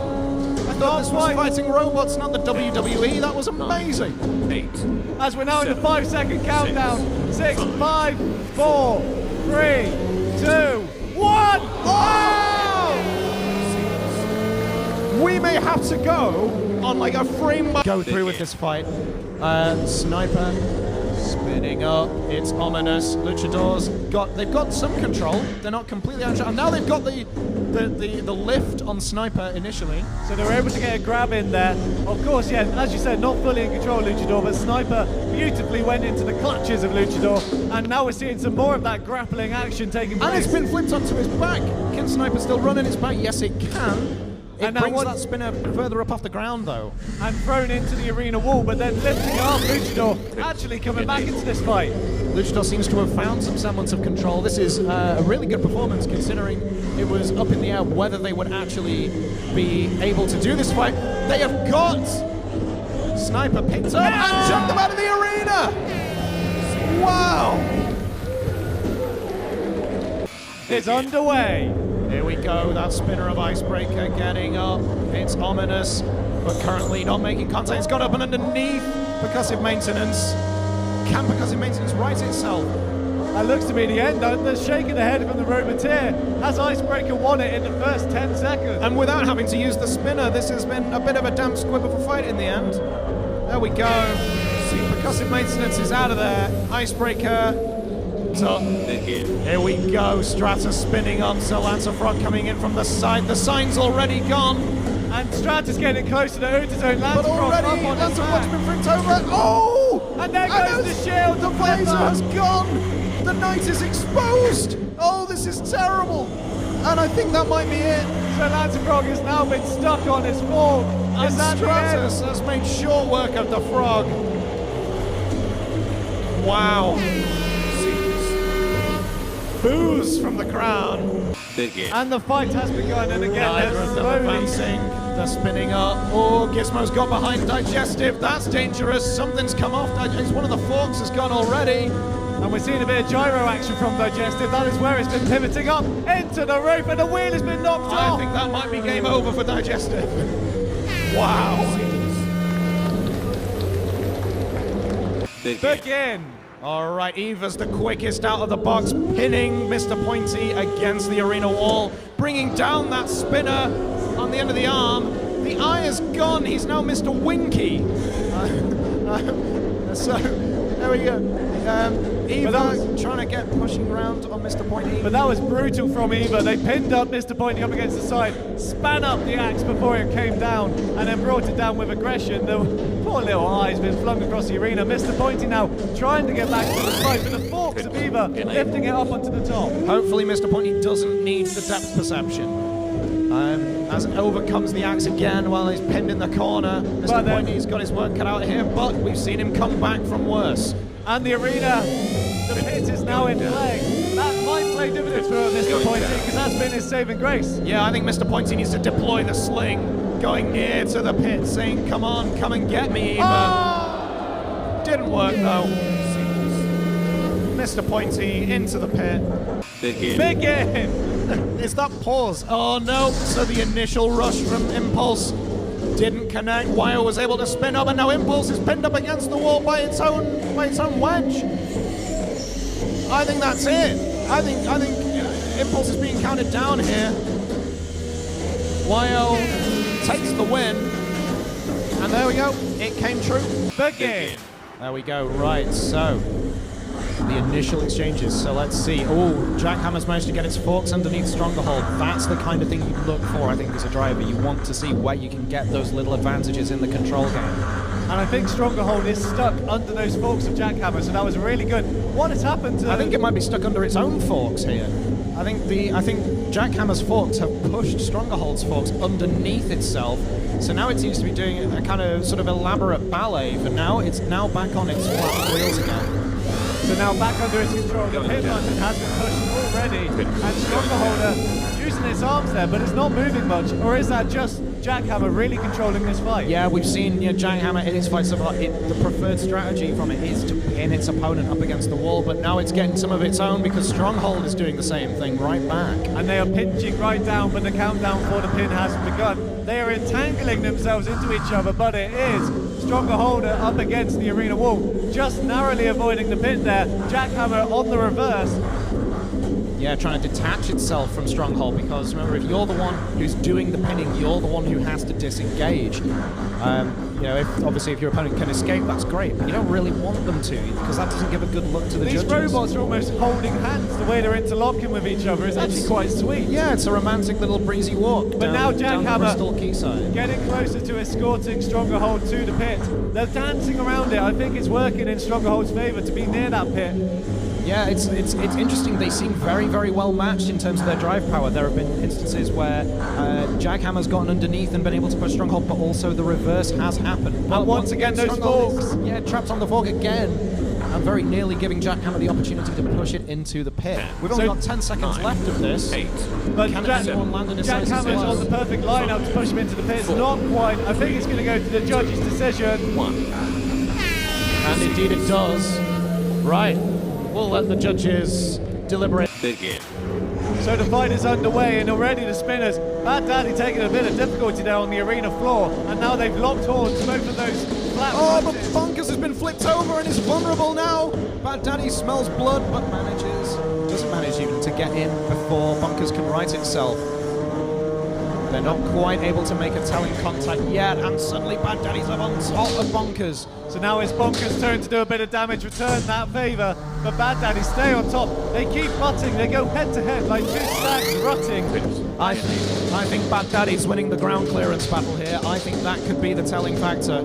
I thought this was fighting robots, not the WWE, that was amazing. 8. As we're now in the 5-second countdown, 6, 5, 4, 3, 2, 1! Oh! We may have to go on like a frame go through with this fight. Sniper spinning up. It's ominous. Luchadors they've got some control. They're not completely out of control. Now they've got the lift on Sniper initially. So they were able to get a grab in there. Of course, yeah, as you said, not fully in control of Luchador, but Sniper beautifully went into the clutches of Luchador, and now we're seeing some more of that grappling action taking place. And it's been flipped onto his back. Can Sniper still run in its back? Yes, it can. It brings that spinner further up off the ground, though. And thrown into the arena wall, but then lifting up Luchador, actually coming back into this fight. Luchador seems to have found some semblance of control. This is a really good performance, considering it was up in the air whether they would actually be able to do this fight. They have got Sniper picked up and chucked them out of the arena! Wow! It's underway. Here we go, that spinner of Icebreaker getting up. It's ominous, but currently not making contact. It's got up and underneath. Percussive maintenance. Can percussive maintenance right itself? That looks to be the end. They're shaking the head from the Roboteer. Has Icebreaker won it in the first 10 seconds? And without having to use the spinner, this has been a bit of a damn squib of a fight in the end. There we go. See, percussive maintenance is out of there. Icebreaker. So, here we go. Strata spinning on. So Lancerfrog coming in from the side. The sign's already gone. And Strata's getting close to the outer zone. But already, Lancerfrog's been flipped over. Oh! And there goes the shield. The laser has gone. The knight is exposed. Oh, this is terrible. And I think that might be it. So Lancerfrog has now been stuck on his fork. And Stratus has made short work of the frog. Wow. Boos from the crowd. And the fight has begun, and again, Neither of them advancing. They're spinning up. Oh, Gizmo's got behind Digestive. That's dangerous. Something's come off. One of the forks has gone already. And we're seeing a bit of gyro action from Digestive. That is where it's been pivoting up into the rope, and the wheel has been knocked off. I think that might be game over for Digestive. Wow. Begin. All right, Eva's the quickest out of the box, pinning Mr. Pointy against the arena wall, bringing down that spinner on the end of the arm. The eye is gone. He's now Mr. Winky. So, there we go. Eva trying to get pushing around on Mr. Pointy. But that was brutal from Eva. They pinned up Mr. Pointy up against the side, span up the axe before it came down, and then brought it down with aggression. The poor little eye's been flung across the arena. Mr. Pointy now trying to get back to the side, but the forks of Eva lifting it up onto the top. Hopefully Mr. Pointy doesn't need the depth perception. As it overcomes the axe again while he's pinned in the corner. Mr. Pointy's got his work cut out here, but we've seen him come back from worse. And the arena, the pit is now in play. That might play dividends for Mr. Pointy, because that's been his saving grace. Yeah, I think Mr. Pointy needs to deploy the sling, going near to the pit, saying, come on, come and get me, Eva. Oh! Didn't work, though. Mr. Pointy into the pit. Begin! Is that pause? Oh, no. So the initial rush from Impulse didn't connect. Wire was able to spin up, and now Impulse is pinned up against the wall by its own wedge. I think that's it. I think Impulse is being counted down here. Wire takes the win, and there we go. It came true. Begin. There we go. Right. So the initial exchanges. So let's see. Oh, Jackhammer's managed to get its forks underneath Stronghold. That's the kind of thing you look for, I think, as a driver. You want to see where you can get those little advantages in the control game. And I think Stronghold is stuck under those forks of Jackhammer, so that was really good. What has happened to... I think it might be stuck under its own forks here. I think Jackhammer's forks have pushed Stronghold's forks underneath itself. So now it seems to be doing a kind of sort of elaborate ballet, but now it's back on its flat wheels again. So now back under its control. The pit button has been pushed already, and Strongholder using its arms there, but it's not moving much. Or is that just Jackhammer really controlling this fight? Yeah, we've seen Jackhammer in its fight so far. The preferred strategy from it is to pin its opponent up against the wall, but now it's getting some of its own because Stronghold is doing the same thing right back. And they are pinching right down, but the countdown for the pin has begun. They are entangling themselves into each other, but it is Strongholder up against the arena wall, just narrowly avoiding the pin there. Jackhammer on the reverse. Yeah, trying to detach itself from Stronghold, because remember, if you're the one who's doing the pinning, you're the one who has to disengage. You know, obviously if your opponent can escape, that's great, but you don't really want them to, because that doesn't give a good look to the judges. These robots are almost holding hands. The way they're interlocking with each other is actually quite sweet. Yeah, it's a romantic little breezy walk. But now Jackhammer Bristol quayside, getting closer to escorting Stronghold to the pit. They're dancing around it. I think it's working in Stronghold's favour to be near that pit. Yeah, it's interesting. They seem very, very well matched in terms of their drive power. There have been instances where Jackhammer's gotten underneath and been able to push Stronghold, but also the reverse has happened. And once again, those forks. Yeah, trapped on the fork again, and very nearly giving Jackhammer the opportunity to push it into the pit. We've only got 10 seconds left of this. But Jackhammer's on the perfect lineup to push him into the pit. It's not quite. I think it's going to go to the judge's decision. And indeed it does. Right. We'll let the judges deliberate. Begin. So the fight is underway, and already the spinners, Bad Daddy taking a bit of difficulty there on the arena floor, and now they've locked horns, both of those flat Oh, but punches. Bonkers has been flipped over and is vulnerable now. Bad Daddy smells blood, but doesn't manage even to get in before Bonkers can right himself. They're not quite able to make a telling contact yet, and suddenly Bad Daddy's up on top of Bonkers. So now it's Bonkers' turn to do a bit of damage, return that favour, but Bad Daddy stay on top. They keep butting, they go head to head like two stags rutting. I think Bad Daddy's winning the ground clearance battle here. I think that could be the telling factor.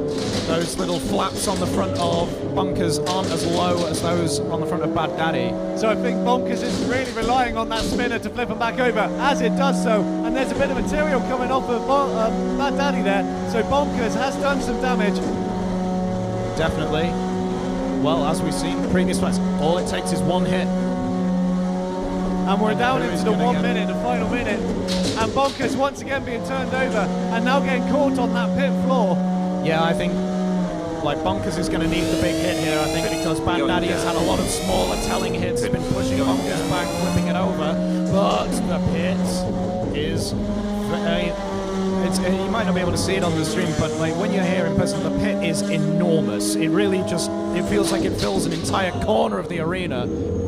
Those little flaps on the front of Bonkers aren't as low as those on the front of Bad Daddy. So I think Bonkers is really relying on that spinner to flip him back over, as it does so, and there's a bit of material coming off of Bad Daddy there, so Bonkers has done some damage. Definitely. Well, as we've seen in previous fights, all it takes is one hit. And we're down into the 1 minute, the final minute, and Bonkers once again being turned over, and now getting caught on that pit floor. Yeah, I think like Bonkers is going to need the big hit here, I think, because Bad Daddy has had a lot of smaller telling hits, been pushing Bonkers back, flipping it over, but the pit is you might not be able to see it on the stream, but like when you're here in person, the pit is enormous. It really it feels like it fills an entire corner of the arena.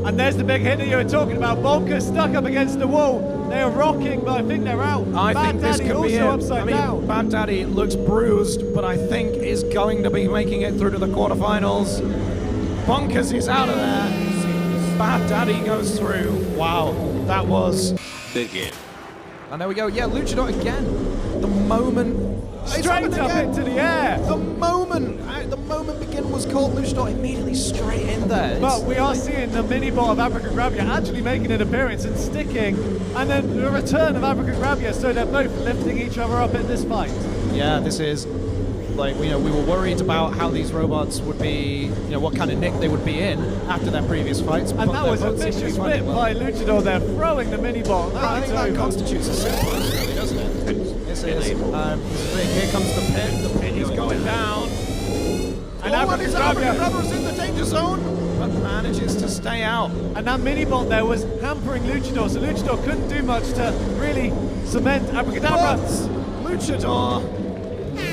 And there's the big hit that you were talking about. Bonkers stuck up against the wall. They are rocking, but I think they're out. I think this could be it. Upside down. Bad Daddy looks bruised, but I think is going to be making it through to the quarterfinals. Bonkers is out of there. Bad Daddy goes through. Wow, that was Begin. And there we go. Yeah, Luchador again. The moment Straight up into the air. The moment Begin was called, Luchador immediately straight in there. But we are seeing the mini-bot of ABRACAGRABRA actually making an appearance and sticking, and then the return of ABRACAGRABRA, so they're both lifting each other up in this fight. Yeah, this is like, we were worried about how these robots would be, what kind of nick they would be in after their previous fights. And that was a vicious whip by Luchador there, throwing the mini-bot. I think that constitutes a simple, really, doesn't it? This is, here comes the pit. The pit is going down. And ABRACAGRABRA's in the danger zone, but manages to stay out. And that mini-bot there was hampering Luchador, so Luchador couldn't do much to really cement ABRACAGRABRA. Luchador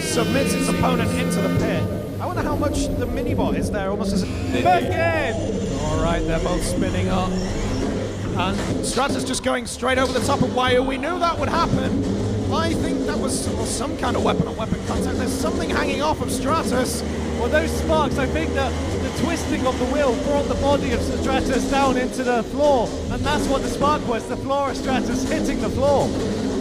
submits its opponent into the pit. I wonder how much the mini-bot is there, almost as a... Begin! All right, they're both spinning up. And Stratus just going straight over the top of Wire. We knew that would happen. I think that was some kind of weapon-on-weapon contact. There's something hanging off of Stratus. Well, those sparks, I think that the twisting of the wheel brought the body of Stratus down into the floor, and that's what the spark was, the floor of Stratus hitting the floor.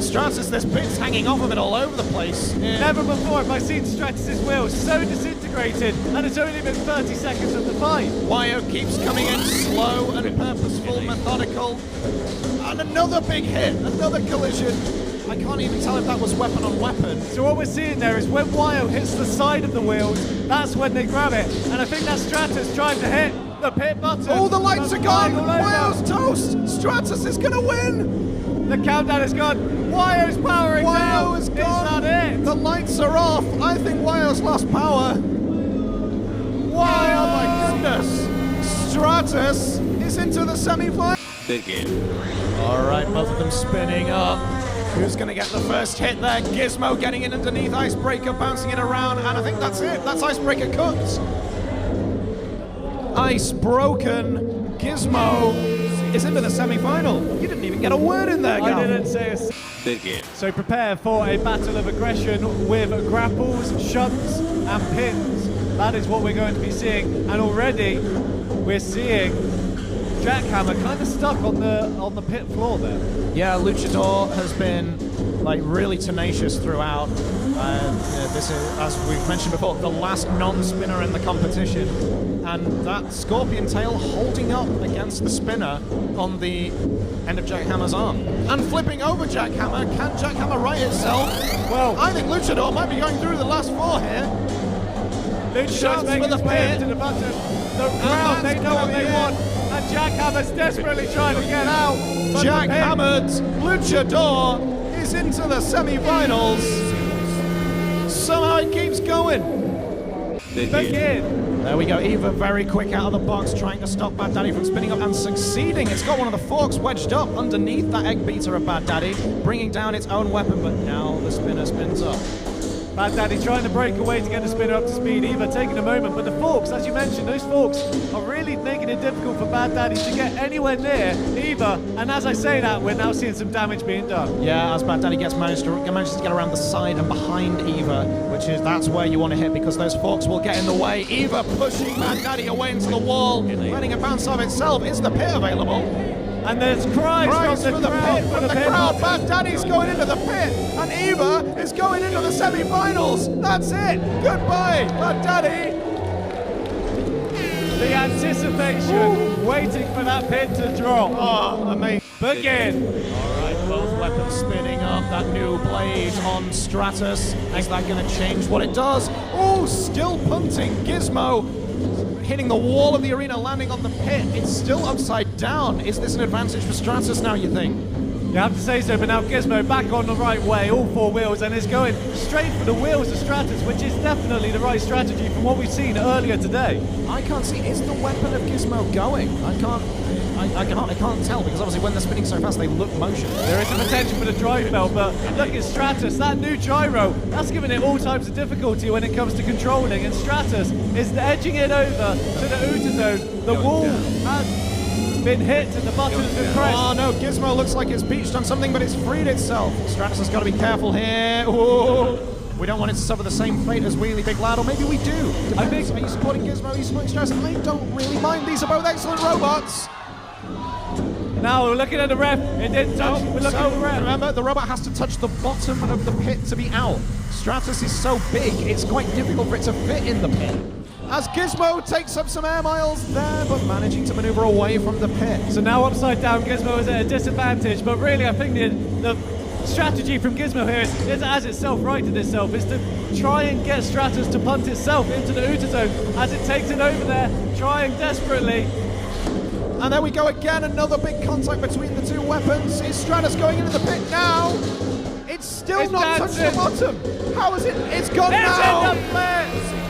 Stratus, there's bits hanging off of it all over the place. Yeah. Never before have I seen Stratus's wheel so disintegrated, and it's only been 30 seconds of the fight. Wyo keeps coming in slow and purposeful, methodical. And another big hit, another collision. I can't even tell if that was weapon on weapon. So what we're seeing there is when Wyo hits the side of the wheels, that's when they grab it. And I think that's Stratus trying to hit the pit button. Oh, the lights are gone! Wyo's toast! Stratus is gonna win! The countdown is gone. Wyo's powering down. Wyo is gone. Is that it? The lights are off. I think Wyo's lost power. Wyo! Oh my goodness! Stratus is into the semi-final. Begin. All right, both of them spinning up. Who's going to get the first hit there? GIZMO getting in underneath Icebreaker, bouncing it around, and I think that's it. That's Icebreaker cooked. Ice broken. GIZMO is into the semi-final. You didn't even get a word in there, Gal. I didn't say a... Begin. So prepare for a battle of aggression with grapples, shunts, and pins. That is what we're going to be seeing, and already we're seeing JACKHAMMER kind of stuck on the pit floor there. Yeah, Luchador has been like really tenacious throughout. This is, as we've mentioned before, the last non-spinner in the competition, and that scorpion tail holding up against the spinner on the end of JACKHAMMER's arm and flipping over JACKHAMMER. Can JACKHAMMER right itself? Well, I think Luchador might be going through the last four here. Luchador's making his way up to the button. The crowd, they know what they want. And JACKHAMMER's desperately trying to get out. JACKHAMMER'd Luchador is into the semi-finals. Somehow it keeps going. Begin. There we go, Eva very quick out of the box, trying to stop Bad Daddy from spinning up and succeeding. It's got one of the forks wedged up underneath that egg beater of Bad Daddy, bringing down its own weapon, but now the spinner spins up. Bad Daddy trying to break away to get the spinner up to speed. Eva taking a moment, but the forks, as you mentioned, those forks are really making it difficult for Bad Daddy to get anywhere near Eva. And as I say that, we're now seeing some damage being done. Yeah, as Bad Daddy manages to get around the side and behind Eva, that's where you want to hit because those forks will get in the way. Eva pushing Bad Daddy away into the wall, letting it bounce off itself. Is the pit available? And there's cries from the crowd. From the crowd. Bad Daddy's going into the pit, and Eva is going into the semi-finals. That's it. Goodbye, Bad Daddy. The anticipation, waiting for that pit to drop. Oh, amazing. Begin. All right, both weapons spinning up. That new blade on Stratus. Is that going to change what it does? Oh, still punting. GIZMO hitting the wall of the arena, landing on the pit. It's still upside down. Is this an advantage for Stratus now, you think? You have to say so, but now GIZMO back on the right way, all four wheels, and is going straight for the wheels of Stratus, which is definitely the right strategy from what we've seen earlier today. I can't see. Is the weapon of GIZMO going? I can't tell because obviously when they're spinning so fast, they look motionless. There is a potential for the drive belt, but look at Stratus, that new gyro, that's giving it all types of difficulty when it comes to controlling, and Stratus is edging it over to the outer zone. The wall has been hit and the button has been pressed. Oh no, GIZMO looks like it's beached on something, but it's freed itself. Stratus has got to be careful here. Ooh. We don't want it to suffer the same fate as Wheelie Big Lad, or maybe we do. I think. Are you supporting GIZMO? Are you supporting Stratus? I don't really mind. These are both excellent robots. Now we're looking at the ref. It didn't touch. We're looking at the ref. Remember, the robot has to touch the bottom of the pit to be out. Stratus is so big, it's quite difficult for it to fit in the pit. As GIZMO takes up some air miles there, but managing to maneuver away from the pit. So now upside down, GIZMO is at a disadvantage, but really I think the strategy from GIZMO here is as itself righted itself, is to try and get Stratus to punt itself into the outer zone as it takes it over there, trying desperately. And there we go again, another big contact between the two weapons. Is Stratus going into the pit now? It's still not touched the bottom. How is it? It's gone now. In the pit.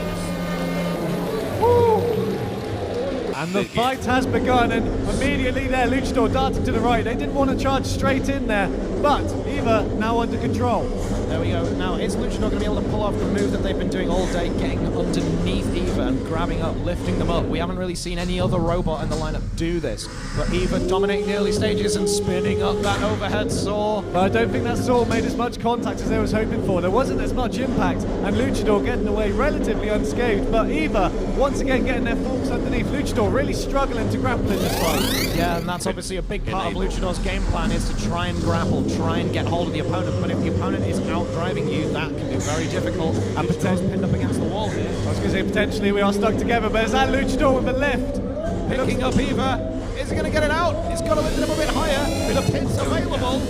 And the fight has begun, and immediately there, Luchador darting to the right. They didn't want to charge straight in there, but Eva now under control. There we go. Now, is Luchador going to be able to pull off the move that they've been doing all day, getting underneath Eva and grabbing up, lifting them up? We haven't really seen any other robot in the lineup do this, but Eva dominating the early stages and spinning up that overhead saw. But I don't think that saw made as much contact as they was hoping for. There wasn't as much impact, and Luchador getting away relatively unscathed, but Eva once again getting their forks underneath. Luchador really struggling to grapple in this fight. Yeah, and that's obviously a big part of Luchador's game plan, is to try and grapple, try and get hold of the opponent, but if the opponent is out driving you, that can be very difficult. And potentially pinned up against the wall here. I was going to say potentially we are stuck together, but is that Luchador with a lift? Picking up Eva. Is he going to get it out? He's got to lift it up a bit higher. The pit's available.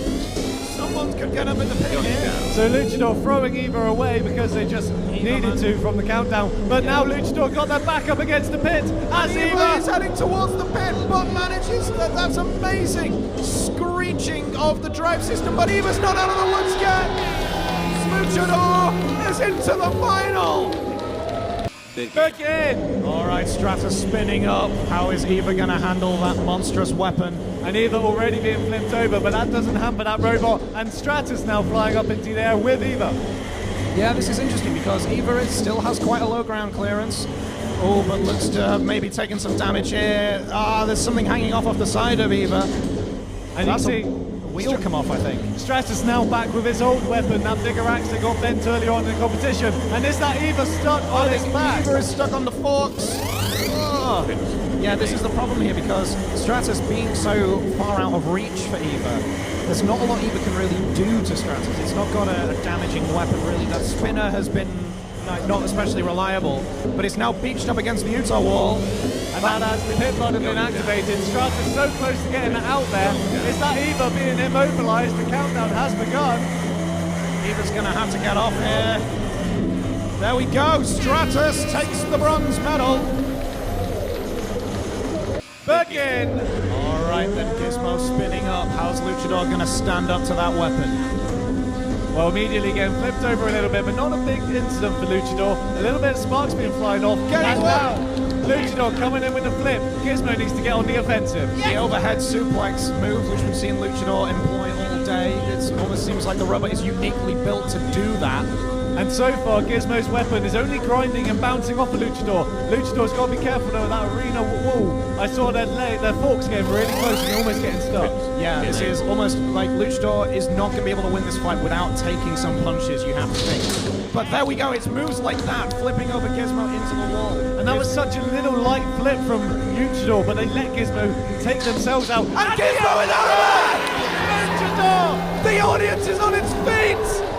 Someone could get up in the pit here. So Luchador throwing Eva away because they just needed to from the countdown. But now Luchador got their back up against the pit. As Eva is heading towards the pit, but manages that's amazing. Screeching of the drive system, but Eva's not out of the woods yet. Luchador is into the final. Begin! All right, Stratus spinning up. How is Eva going to handle that monstrous weapon? And Eva already being flipped over, but that doesn't hamper that robot. And Stratus now flying up into the air with Eva. Yeah, this is interesting because Eva still has quite a low ground clearance. Oh, but looks to have maybe taken some damage here. There's something hanging off the side of Eva. And that's you see wheel come off, I think. Stratus now back with his old weapon, that bigger axe that got bent earlier on in the competition. And is that Eva stuck on his back? Eva is stuck on the forks. Oh. Yeah, this is the problem here because Stratus being so far out of reach for Eva, there's not a lot Eva can really do to Stratus. It's not got a damaging weapon, really. That spinner has been not especially reliable, but it's now beached up against the Utah wall. And that as the pit mod has been activated, Stratus so close to getting it out there. Is that Eva being immobilized? The countdown has begun. Eva's going to have to get off here. There we go. Stratus takes the bronze medal. Begin. All right, then GIZMO spinning up. How's Luchador going to stand up to that weapon? Well, immediately getting flipped over a little bit, but not a big incident for Luchador. A little bit of sparks being flying off. And now, Luchador coming in with the flip. Gizmo needs to get on the offensive. The overhead suplex move, which we've seen Luchador employ all day. It almost seems like the robot is uniquely built to do that. And so far, Gizmo's weapon is only grinding and bouncing off of Luchador. Luchador's got to be careful though with that arena wall. I saw their forks getting really close and almost getting stuck. Yeah, this is almost like Luchador is not going to be able to win this fight without taking some punches, you have to think. But there we go, it's moves like that, flipping over Gizmo into the wall. And that was such a little light flip from Luchador, but they let Gizmo take themselves out. And Gizmo is out of it! Luchador! The audience is on its feet!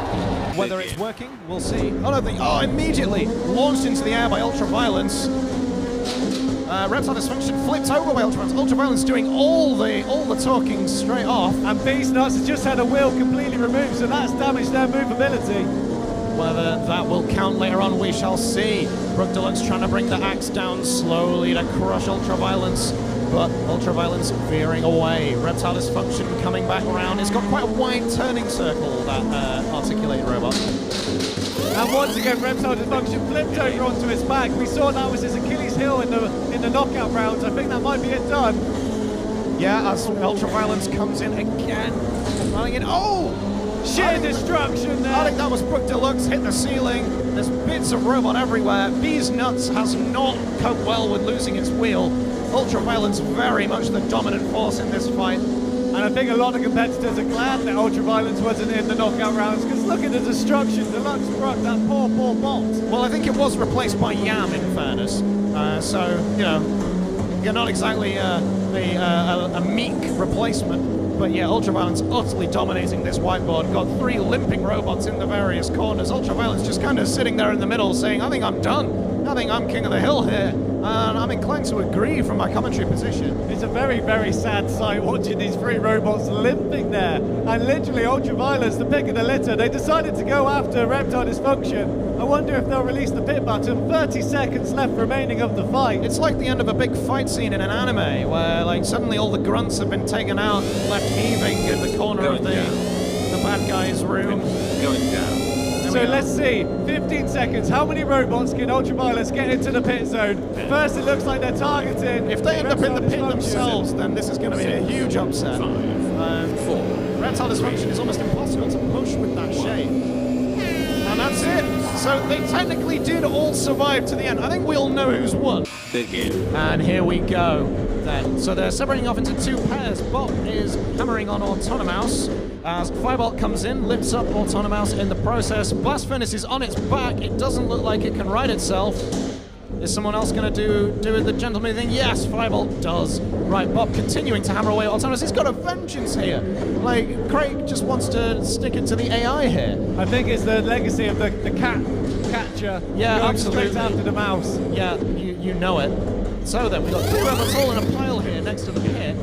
Whether it's working, we'll see. Oh, immediately launched into the air by Ultraviolence. Reptile Dysfunction flipped over by Ultraviolence. Ultraviolence doing all the talking straight off. And Beast Nuts has just had a wheel completely removed, so that's damaged their movability. Whether that will count later on, we shall see. Brook Deluxe trying to bring the axe down slowly to crush Ultraviolence, but Ultraviolence veering away. Reptile Dysfunction coming back around. It's got quite a wide turning circle, that articulated robot. And once again, Reptile Dysfunction flipped over onto his back. We saw that was his Achilles heel in the knockout rounds. I think that might be it done. Yeah, as Ultraviolence comes in again. Running in. Oh! Sheer destruction there. I think that was Brook Deluxe hitting the ceiling. There's bits of robot everywhere. Bees Nuts has not coped well with losing its wheel. Ultraviolence very much the dominant force in this fight. And I think a lot of competitors are glad that Ultraviolence wasn't in the knockout rounds, because look at the destruction Deluxe brought that poor bot. Well, I think it was replaced by Yam, in fairness. So, you know, you're not exactly a meek replacement. But yeah, Ultraviolence utterly dominating this whiteboard. Got 3 limping robots in the various corners. Ultraviolence just kind of sitting there in the middle saying, I think I'm done. I think I'm king of the hill here. And I'm inclined to agree from my commentary position. It's a very, very sad sight watching these 3 robots limping there. And literally Ultraviolence, the pick of the litter, they decided to go after Reptile Dysfunction. I wonder if they'll release the pit button. 30 seconds left remaining of the fight. It's like the end of a big fight scene in an anime where like suddenly all the grunts have been taken out, left heaving in the corner of the bad guy's room. Going down. So let's see, 15 seconds. How many robots can Ultraviolence get into the pit zone? First, it looks like they're targeting. If they end up in the pit themselves, then this is going to be a huge upset. 4. Reptile Dysfunction is almost impossible to push with that shape. And that's it. So they technically did all survive to the end. I think we all know who's won. Begin. And here we go then. So they're separating off into 2 pairs. Bob is hammering on Autonomous as FIREBOLT comes in, lifts up Autonomous in the process. Blast Furnace is on its back. It doesn't look like it can right itself. Is someone else going to do the gentleman thing? Yes, FIREBOLT does. Right, Bob continuing to hammer away Autonomous. He's got a vengeance here. Like, Craig just wants to stick it to the AI here. I think it's the legacy of the catcher. Yeah, going absolutely. straight after the mouse. Yeah, you know it. So then, we've got 2 robots all in a pile here next to the pit.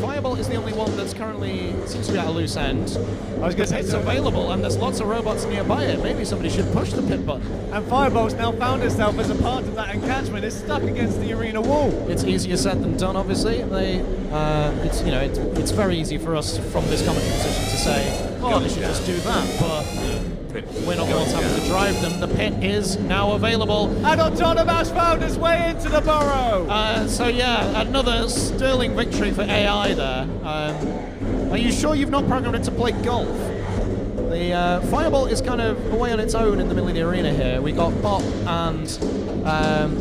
FIREBOLT is the only one that's currently seems to be at a loose end. I was going to say it's available, and there's lots of robots nearby it. Maybe somebody should push the pit button. And FIREBOLT's now found itself as a part of that encatchment. It's stuck against the arena wall. It's easier said than done, obviously. It's very easy for us from this commentary position to say, oh, they should just do that, but we're not going to have to drive them. The pit is now available. And Autonomous found its way into the burrow. So yeah, another sterling victory for AI there. Are you sure you've not programmed it to play golf? The FIREBOLT is kind of away on its own in the middle of the arena here. We got Bop and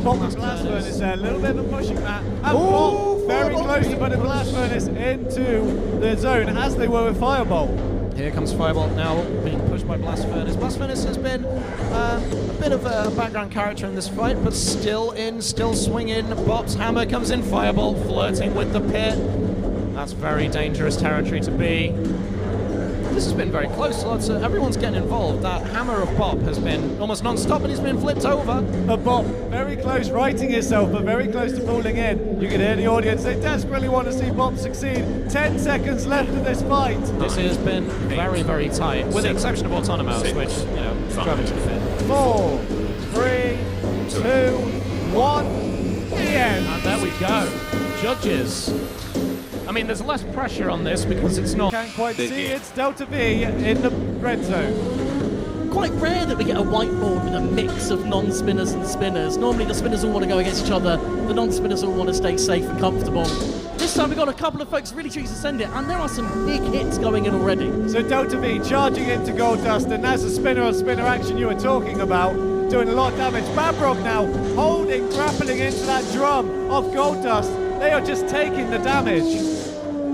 Blast Furnace there, a little bit of a pushing that. And Bop very close to putting Blast Furnace into the zone as they were with FIREBOLT. Here comes FIREBOLT now being pushed by Blast Furnace. Blast Furnace has been a bit of a background character in this fight, but still swinging. Bop's hammer comes in. FIREBOLT flirting with the pit. That's very dangerous territory to be. This has been very close. Everyone's getting involved. That hammer of Bop has been almost non-stop, and he's been flipped over. But Bop, very close, righting himself, but very close to falling in. You can hear the audience. They desperately want to see Bop succeed. 10 seconds left of this fight. This has been very, very tight, with the exception of Autonomous, which, drove into the pit. 4, 3, 2, 1, the end. And there we go. Judges. I mean, there's less pressure on this because it's not... Can't quite see, it's Delta V in the red zone. Quite rare that we get a whiteboard with a mix of non-spinners and spinners. Normally the spinners all want to go against each other, the non-spinners all want to stay safe and comfortable. This time we've got a couple of folks really choose to send it, and there are some big hits going in already. So Delta V charging into Gold Dust, and that's the spinner-on-spinner action you were talking about, doing a lot of damage. BABROG now holding, grappling into that drum of Gold Dust. They are just taking the damage.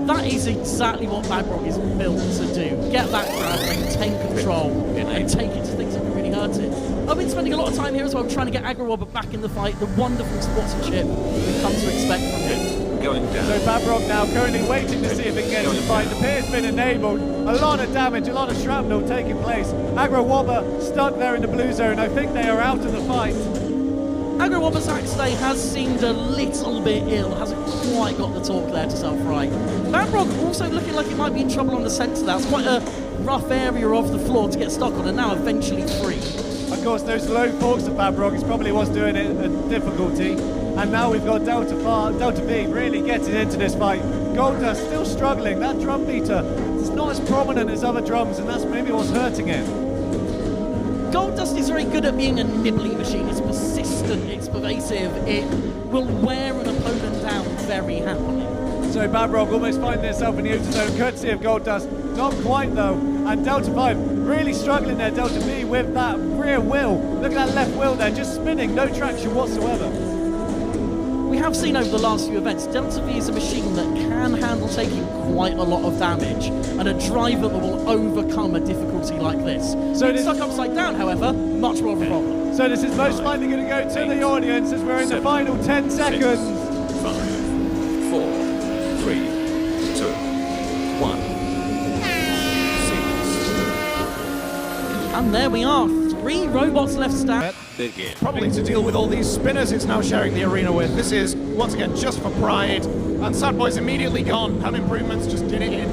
That is exactly what BABROG is built to do. Get that grab, maintain control, and take it to things that can really hurt it. I've been spending a lot of time here as well trying to get ABRACAGRABRA back in the fight, the wonderful sportsmanship we've come to expect from him. Going down. So BABROG now currently waiting to see if it can get into the fight. The pit has been enabled. A lot of damage, a lot of shrapnel taking place. ABRACAGRABRA stuck there in the blue zone. I think they are out of the fight. ABRACAGRABRA's act today has seemed a little bit ill, hasn't quite got the talk there to self-right. BABROG also looking like it might be in trouble on the centre. That's quite a rough area of the floor to get stuck on, and now eventually free. Of course, those low forks of BABROG is probably what's doing it a difficulty. And now we've got Delta V really getting into this fight. Gold Dust still struggling. That drum beater is not as prominent as other drums, and that's maybe what's hurting it. Gold Dust is very good at being a nibbly machine. It's persistent, it's pervasive, it will wear an opponent down very happily. So BABROG almost finding itself in the outer zone, courtesy of Gold Dust. Not quite though. And Delta 5 really struggling there. Delta V with that rear wheel. Look at that left wheel there, just spinning, no traction whatsoever. We have seen over the last few events, Delta V is a machine that can handle taking quite a lot of damage, and a driver that will overcome a difficulty like this. So it's stuck upside down, however, much more of a problem. So this is most likely going to go to the audience as we're in the final 10 seconds. 5, 4, 3, 2, 1. And there we are, 3 robots left standing. Begin. Probably to deal with all these spinners it's now sharing the arena with. This is, once again, just for pride. And Sad Boy's immediately gone. Home Improvements just did it in.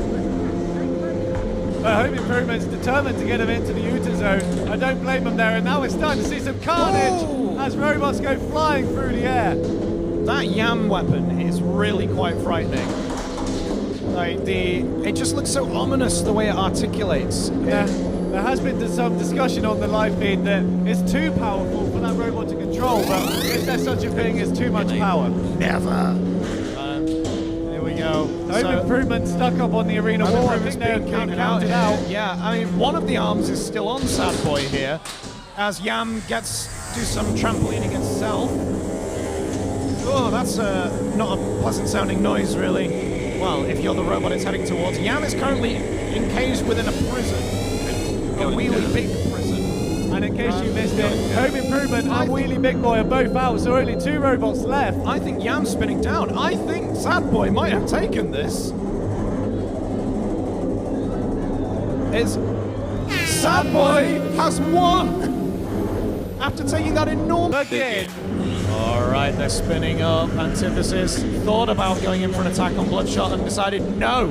Home Improvements determined to get him into the Utah zone. I don't blame him there. And now we're starting to see some carnage as robots go flying through the air. That Yam weapon is really quite frightening. Like, it just looks so ominous the way it articulates. Yeah. There has been some discussion on the live feed that it's too powerful for that robot to control, but is there such a thing as too much power? Never. Here we go. Home Improvement stuck up on the arena wall. I think they're counted out. Yeah, I mean, one of the arms is still on Sad Boy here, as Yam gets do some trampolining itself. Oh, that's not a pleasant sounding noise, really. Well, if you're the robot it's heading towards. Yam is currently encaged within a prison. A wheelie big prison. And in case you missed it, Home Improvement and Wheelie Big Boy are both out, so only 2 robots left. I think Yam's spinning down. I think Sad Boy might have taken this. Sad Boy has won after taking that enormous Again. All right, they're spinning up. Antithesis thought about going in for an attack on Bloodshot and decided no.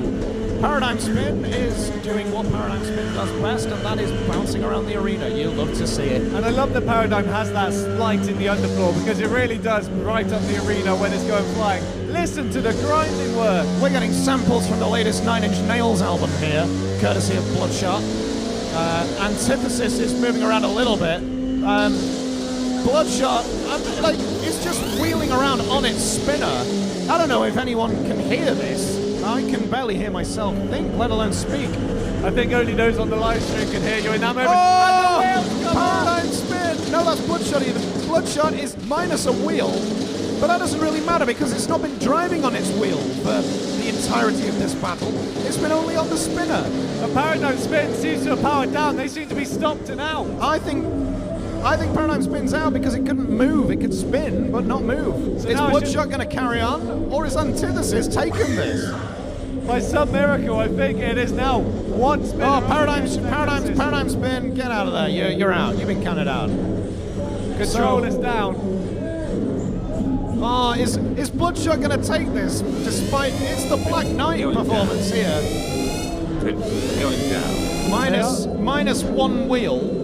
Paradigm Spin is doing what Paradigm Spin does best, and that is bouncing around the arena. You love to see it. And I love that Paradigm has that slight in the underfloor, because it really does right up the arena when it's going flying. Listen to the grinding work. We're getting samples from the latest 9 Inch Nails album here, courtesy of Bloodshot. Antithesis is moving around a little bit. Bloodshot, like, it's just wheeling around on its spinner. I don't know if anyone can hear this. I can barely hear myself think, let alone speak. I think only those on the live stream can hear you in that moment. Oh! Paradigm Spin! No, that's Bloodshot even. Bloodshot is minus a wheel, but that doesn't really matter because it's not been driving on its wheel for the entirety of this battle. It's been only on the spinner. A Paradigm Spin seems to have powered down. They seem to be stopped and out. I think Paradigm Spin's out because it couldn't move. It could spin, but not move. So is Bloodshot going to carry on, or is Antithesis taking this? By some miracle, I think it is now one spin. Oh, Paradigm Spin, get out of there. You're out. You've been counted out. Control is down. Oh, is Bloodshot going to take this? Despite it's the Black Knight performance here. Going down. Minus 1 wheel.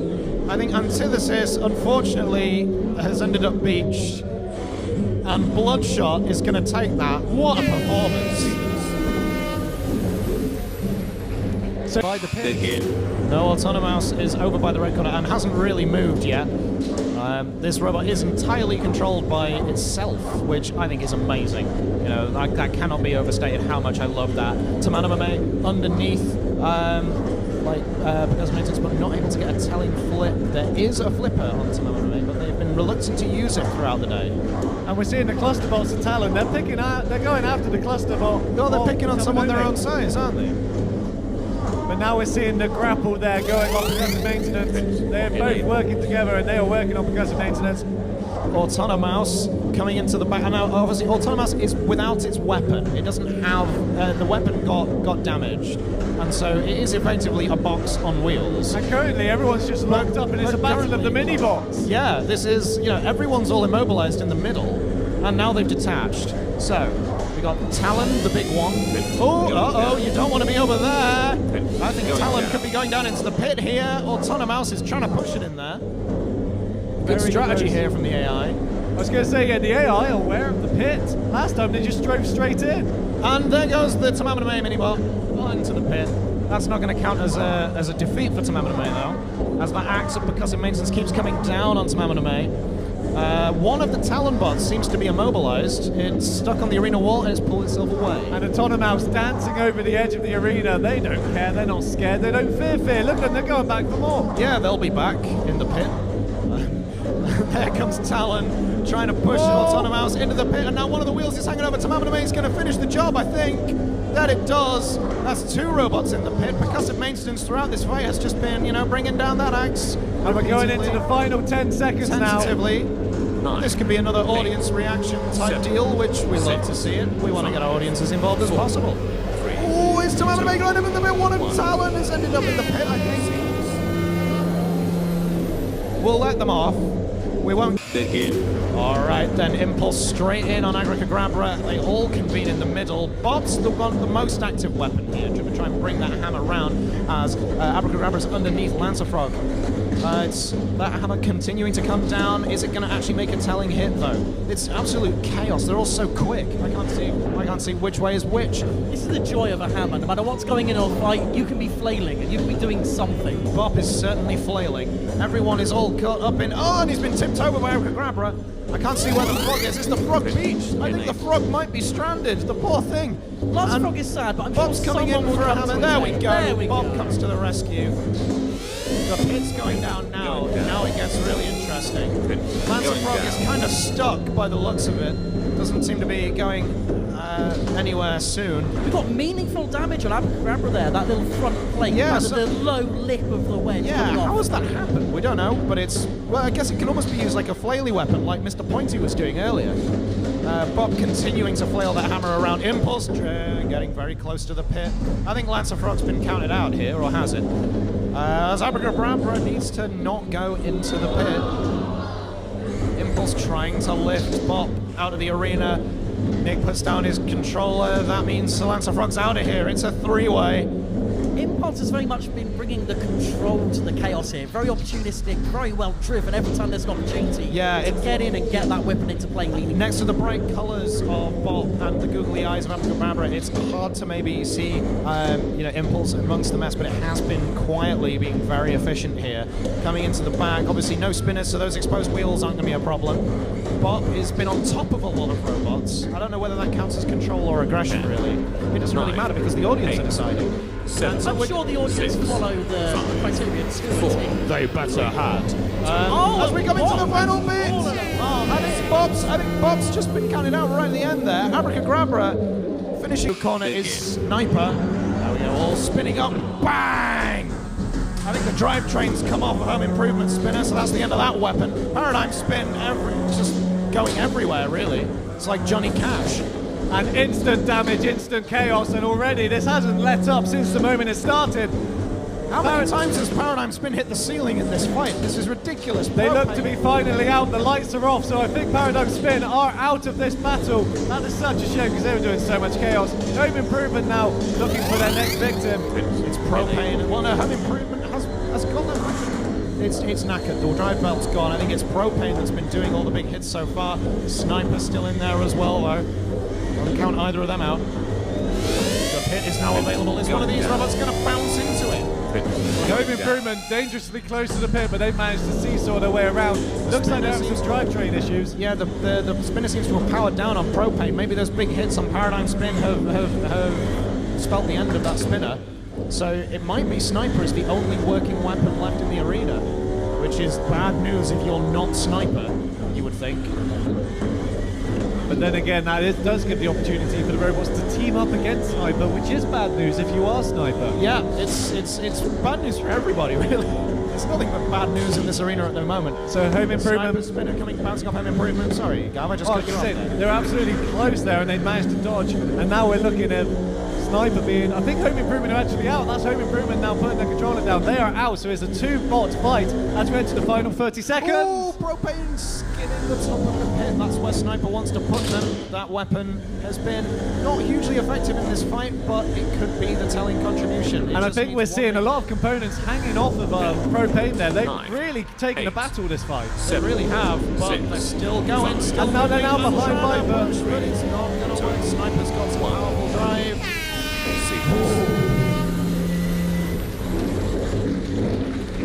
I think Antithesis, unfortunately, has ended up beached, and Bloodshot is going to take that. What a performance! So by the pit. Begin. No, Autonomouse is over by the red corner and hasn't really moved yet. This robot is entirely controlled by itself, which I think is amazing. You know, that cannot be overstated how much I love that. TAMAMO-NO-MAE underneath, because maintenance, but not able to get a telling flip. There is a flipper on TAMAMO-NO-MAE, but they've been reluctant to use it throughout the day. And we're seeing the cluster bots of Talon. They're going after the cluster bot. No, they're picking on someone their own size, aren't they? But now we're seeing the grapple there going on because of maintenance. They're both working together and they are working on because of maintenance. Autonomouse coming into the back. Now, obviously, Autonomouse is without its weapon. It doesn't have... the weapon got damaged. And so it is effectively a box on wheels. And currently everyone's just locked up and it's a battle of the mini-box. Yeah, this is... You know, everyone's all immobilized in the middle. And now they've detached. So, we got Talon, the big one. Oh, you don't want to be over there. I think Talon could be going down into the pit here. Autonomouse is trying to push it in there. Good strategy here from the AI. I was going to say, yeah, the AI are aware of the pit. Last time they just drove straight in. And there goes the TAMAMO-NO-MAE minibot into the pit. That's not going to count as a defeat for TAMAMO-NO-MAE though, as that axe of percussive maintenance keeps coming down on TAMAMO-NO-MAE. One of the Talon bots seems to be immobilized. It's stuck on the arena wall and it's pulled itself away. And Autonomouse dancing over the edge of the arena. They don't care, they're not scared, they don't fear. Look at them, they're going back for more. Yeah, they'll be back in the pit. There comes Talon trying to push Autonomouse into the pit, and now one of the wheels is hanging over. TAMAMO-NO-MAE is going to finish the job, I think. That it does. That's two robots in the pit. Percussive maintenance throughout this fight has just been, you know, bringing down that axe. And we're going into the final 10 seconds tentatively. Nine, This could be another audience reaction type deal, which we love to see it. We want to get our audience as involved as possible. Oh, is TAMAMO-NO-MAE going in the pit? One of Talon has ended up in the pit, I think. We'll let them off. We won't. Begin. All right, then Impulse straight in on ABRACAGRABRA. They all convene in the middle. Bob's the most active weapon here. To try and bring that hammer round as ABRACAGRABRA's underneath Lancerfrog. It's that hammer continuing to come down. Is it going to actually make a telling hit though? It's absolute chaos. They're all so quick. I can't see which way is which. This is the joy of a hammer. No matter what's going in a fight, you can be flailing and you can be doing something. Bob is certainly flailing. Everyone is all caught up in... Oh, and he's been tipped over by ABRACAGRABRA. I can't see where the frog is. Is the frog beached? I think the frog might be stranded. The poor thing. Lancerfrog is sad, but I'm Bob's sure coming in someone for will a come hammer. to There his we aid. go. There we Bob go. comes to the rescue. The pit's going down now. Now it gets really interesting. Lancerfrog is kind of stuck by the looks of it. Doesn't seem to be going anywhere soon. We've got meaningful damage on ABRACAGRABRA there, that little front plate, Yeah, the low lip of the wedge. Yeah, coming off. how has that happened? We don't know, but it's... Well, I guess it can almost be used like a flaily weapon, like Mr. Pointy was doing earlier. Bob continuing to flail that hammer around. Impulse getting very close to the pit. I think Lancerfrog's been counted out here, or has it? As ABRACAGRABRA needs to not go into the pit. Impulse trying to lift Bob out of the arena. Nick puts down his controller. That means Lancerfrog's out of here. It's a three-way. Impulse has very much been bringing the control to the chaos here. Very opportunistic, very well driven every time there's an opportunity to get in and get that weapon into play. Next to the bright colours of Bob and the googly eyes of ABRACAGRABRA, it's hard to maybe see Impulse amongst the mess, but it has been quietly being very efficient here. Coming into the back, obviously no spinners, so those exposed wheels aren't going to be a problem. Bob has been on top of a lot of robots. I don't know whether that counts as control or aggression, really. It doesn't really matter because the audience are deciding. I'm sure the audience follow the criteria too. They better had. As we come into the final bit, I think Bob's just been counted out right at the end there. ABRACAGRABRA finishing corner is Sniper. There we go, all spinning up. Bang! I think the drivetrain's come off of Home Improvement spinner, so that's the end of that weapon. Paradigm spin, just going everywhere, really. It's like Johnny Cash. And instant damage, instant chaos, and already this hasn't let up since the moment it started. How many times has Paradigm Spin hit the ceiling in this fight? This is ridiculous. They look to be finally out, the lights are off, so I think Paradigm Spin are out of this battle. That is such a shame because they were doing so much chaos. Home Improvement now looking for their next victim. It's Propane. Well, no, Home Improvement has gone there. It's knackered. The drive belt's gone. I think it's Propane that's been doing all the big hits so far. Sniper's still in there as well, though. Don't count either of them out. The pit is now available. Is one of these robots going to bounce into Home Improvement dangerously close to the pit, but they've managed to seesaw their way around. Looks like they're having some drivetrain issues. Yeah, the spinner seems to have powered down on propane. Maybe those big hits on Paradigm Spin have spelt the end of that spinner. So it might be Sniper is the only working weapon left in the arena, which is bad news if you're not Sniper, you would think. But then again, does give the opportunity for the robots to team up against Sniper, which is bad news if you are Sniper. Yeah, it's bad news for everybody, really. There's nothing but bad news in this arena at the moment. So Home Improvement. Sniper spinner bouncing off Home Improvement. Sorry, Gav, I just cut you off there. They're absolutely close there, and they managed to dodge. And now we're looking at Sniper being. I think Home Improvement are actually out. That's Home Improvement now putting the controller down. They are out, so it's a 2-bot fight as we enter the final 30 seconds. Oh, propane skinning the top of the pit. That's where Sniper wants to put them. That weapon has been not hugely effective in this fight, but it could be the telling contribution. And I think we're seeing a lot of components hanging off of propane there. They've really taken the battle this fight. They really have, but they're still going. And now they're behind Viper. But it's not going to work. Sniper's got some powerful drive.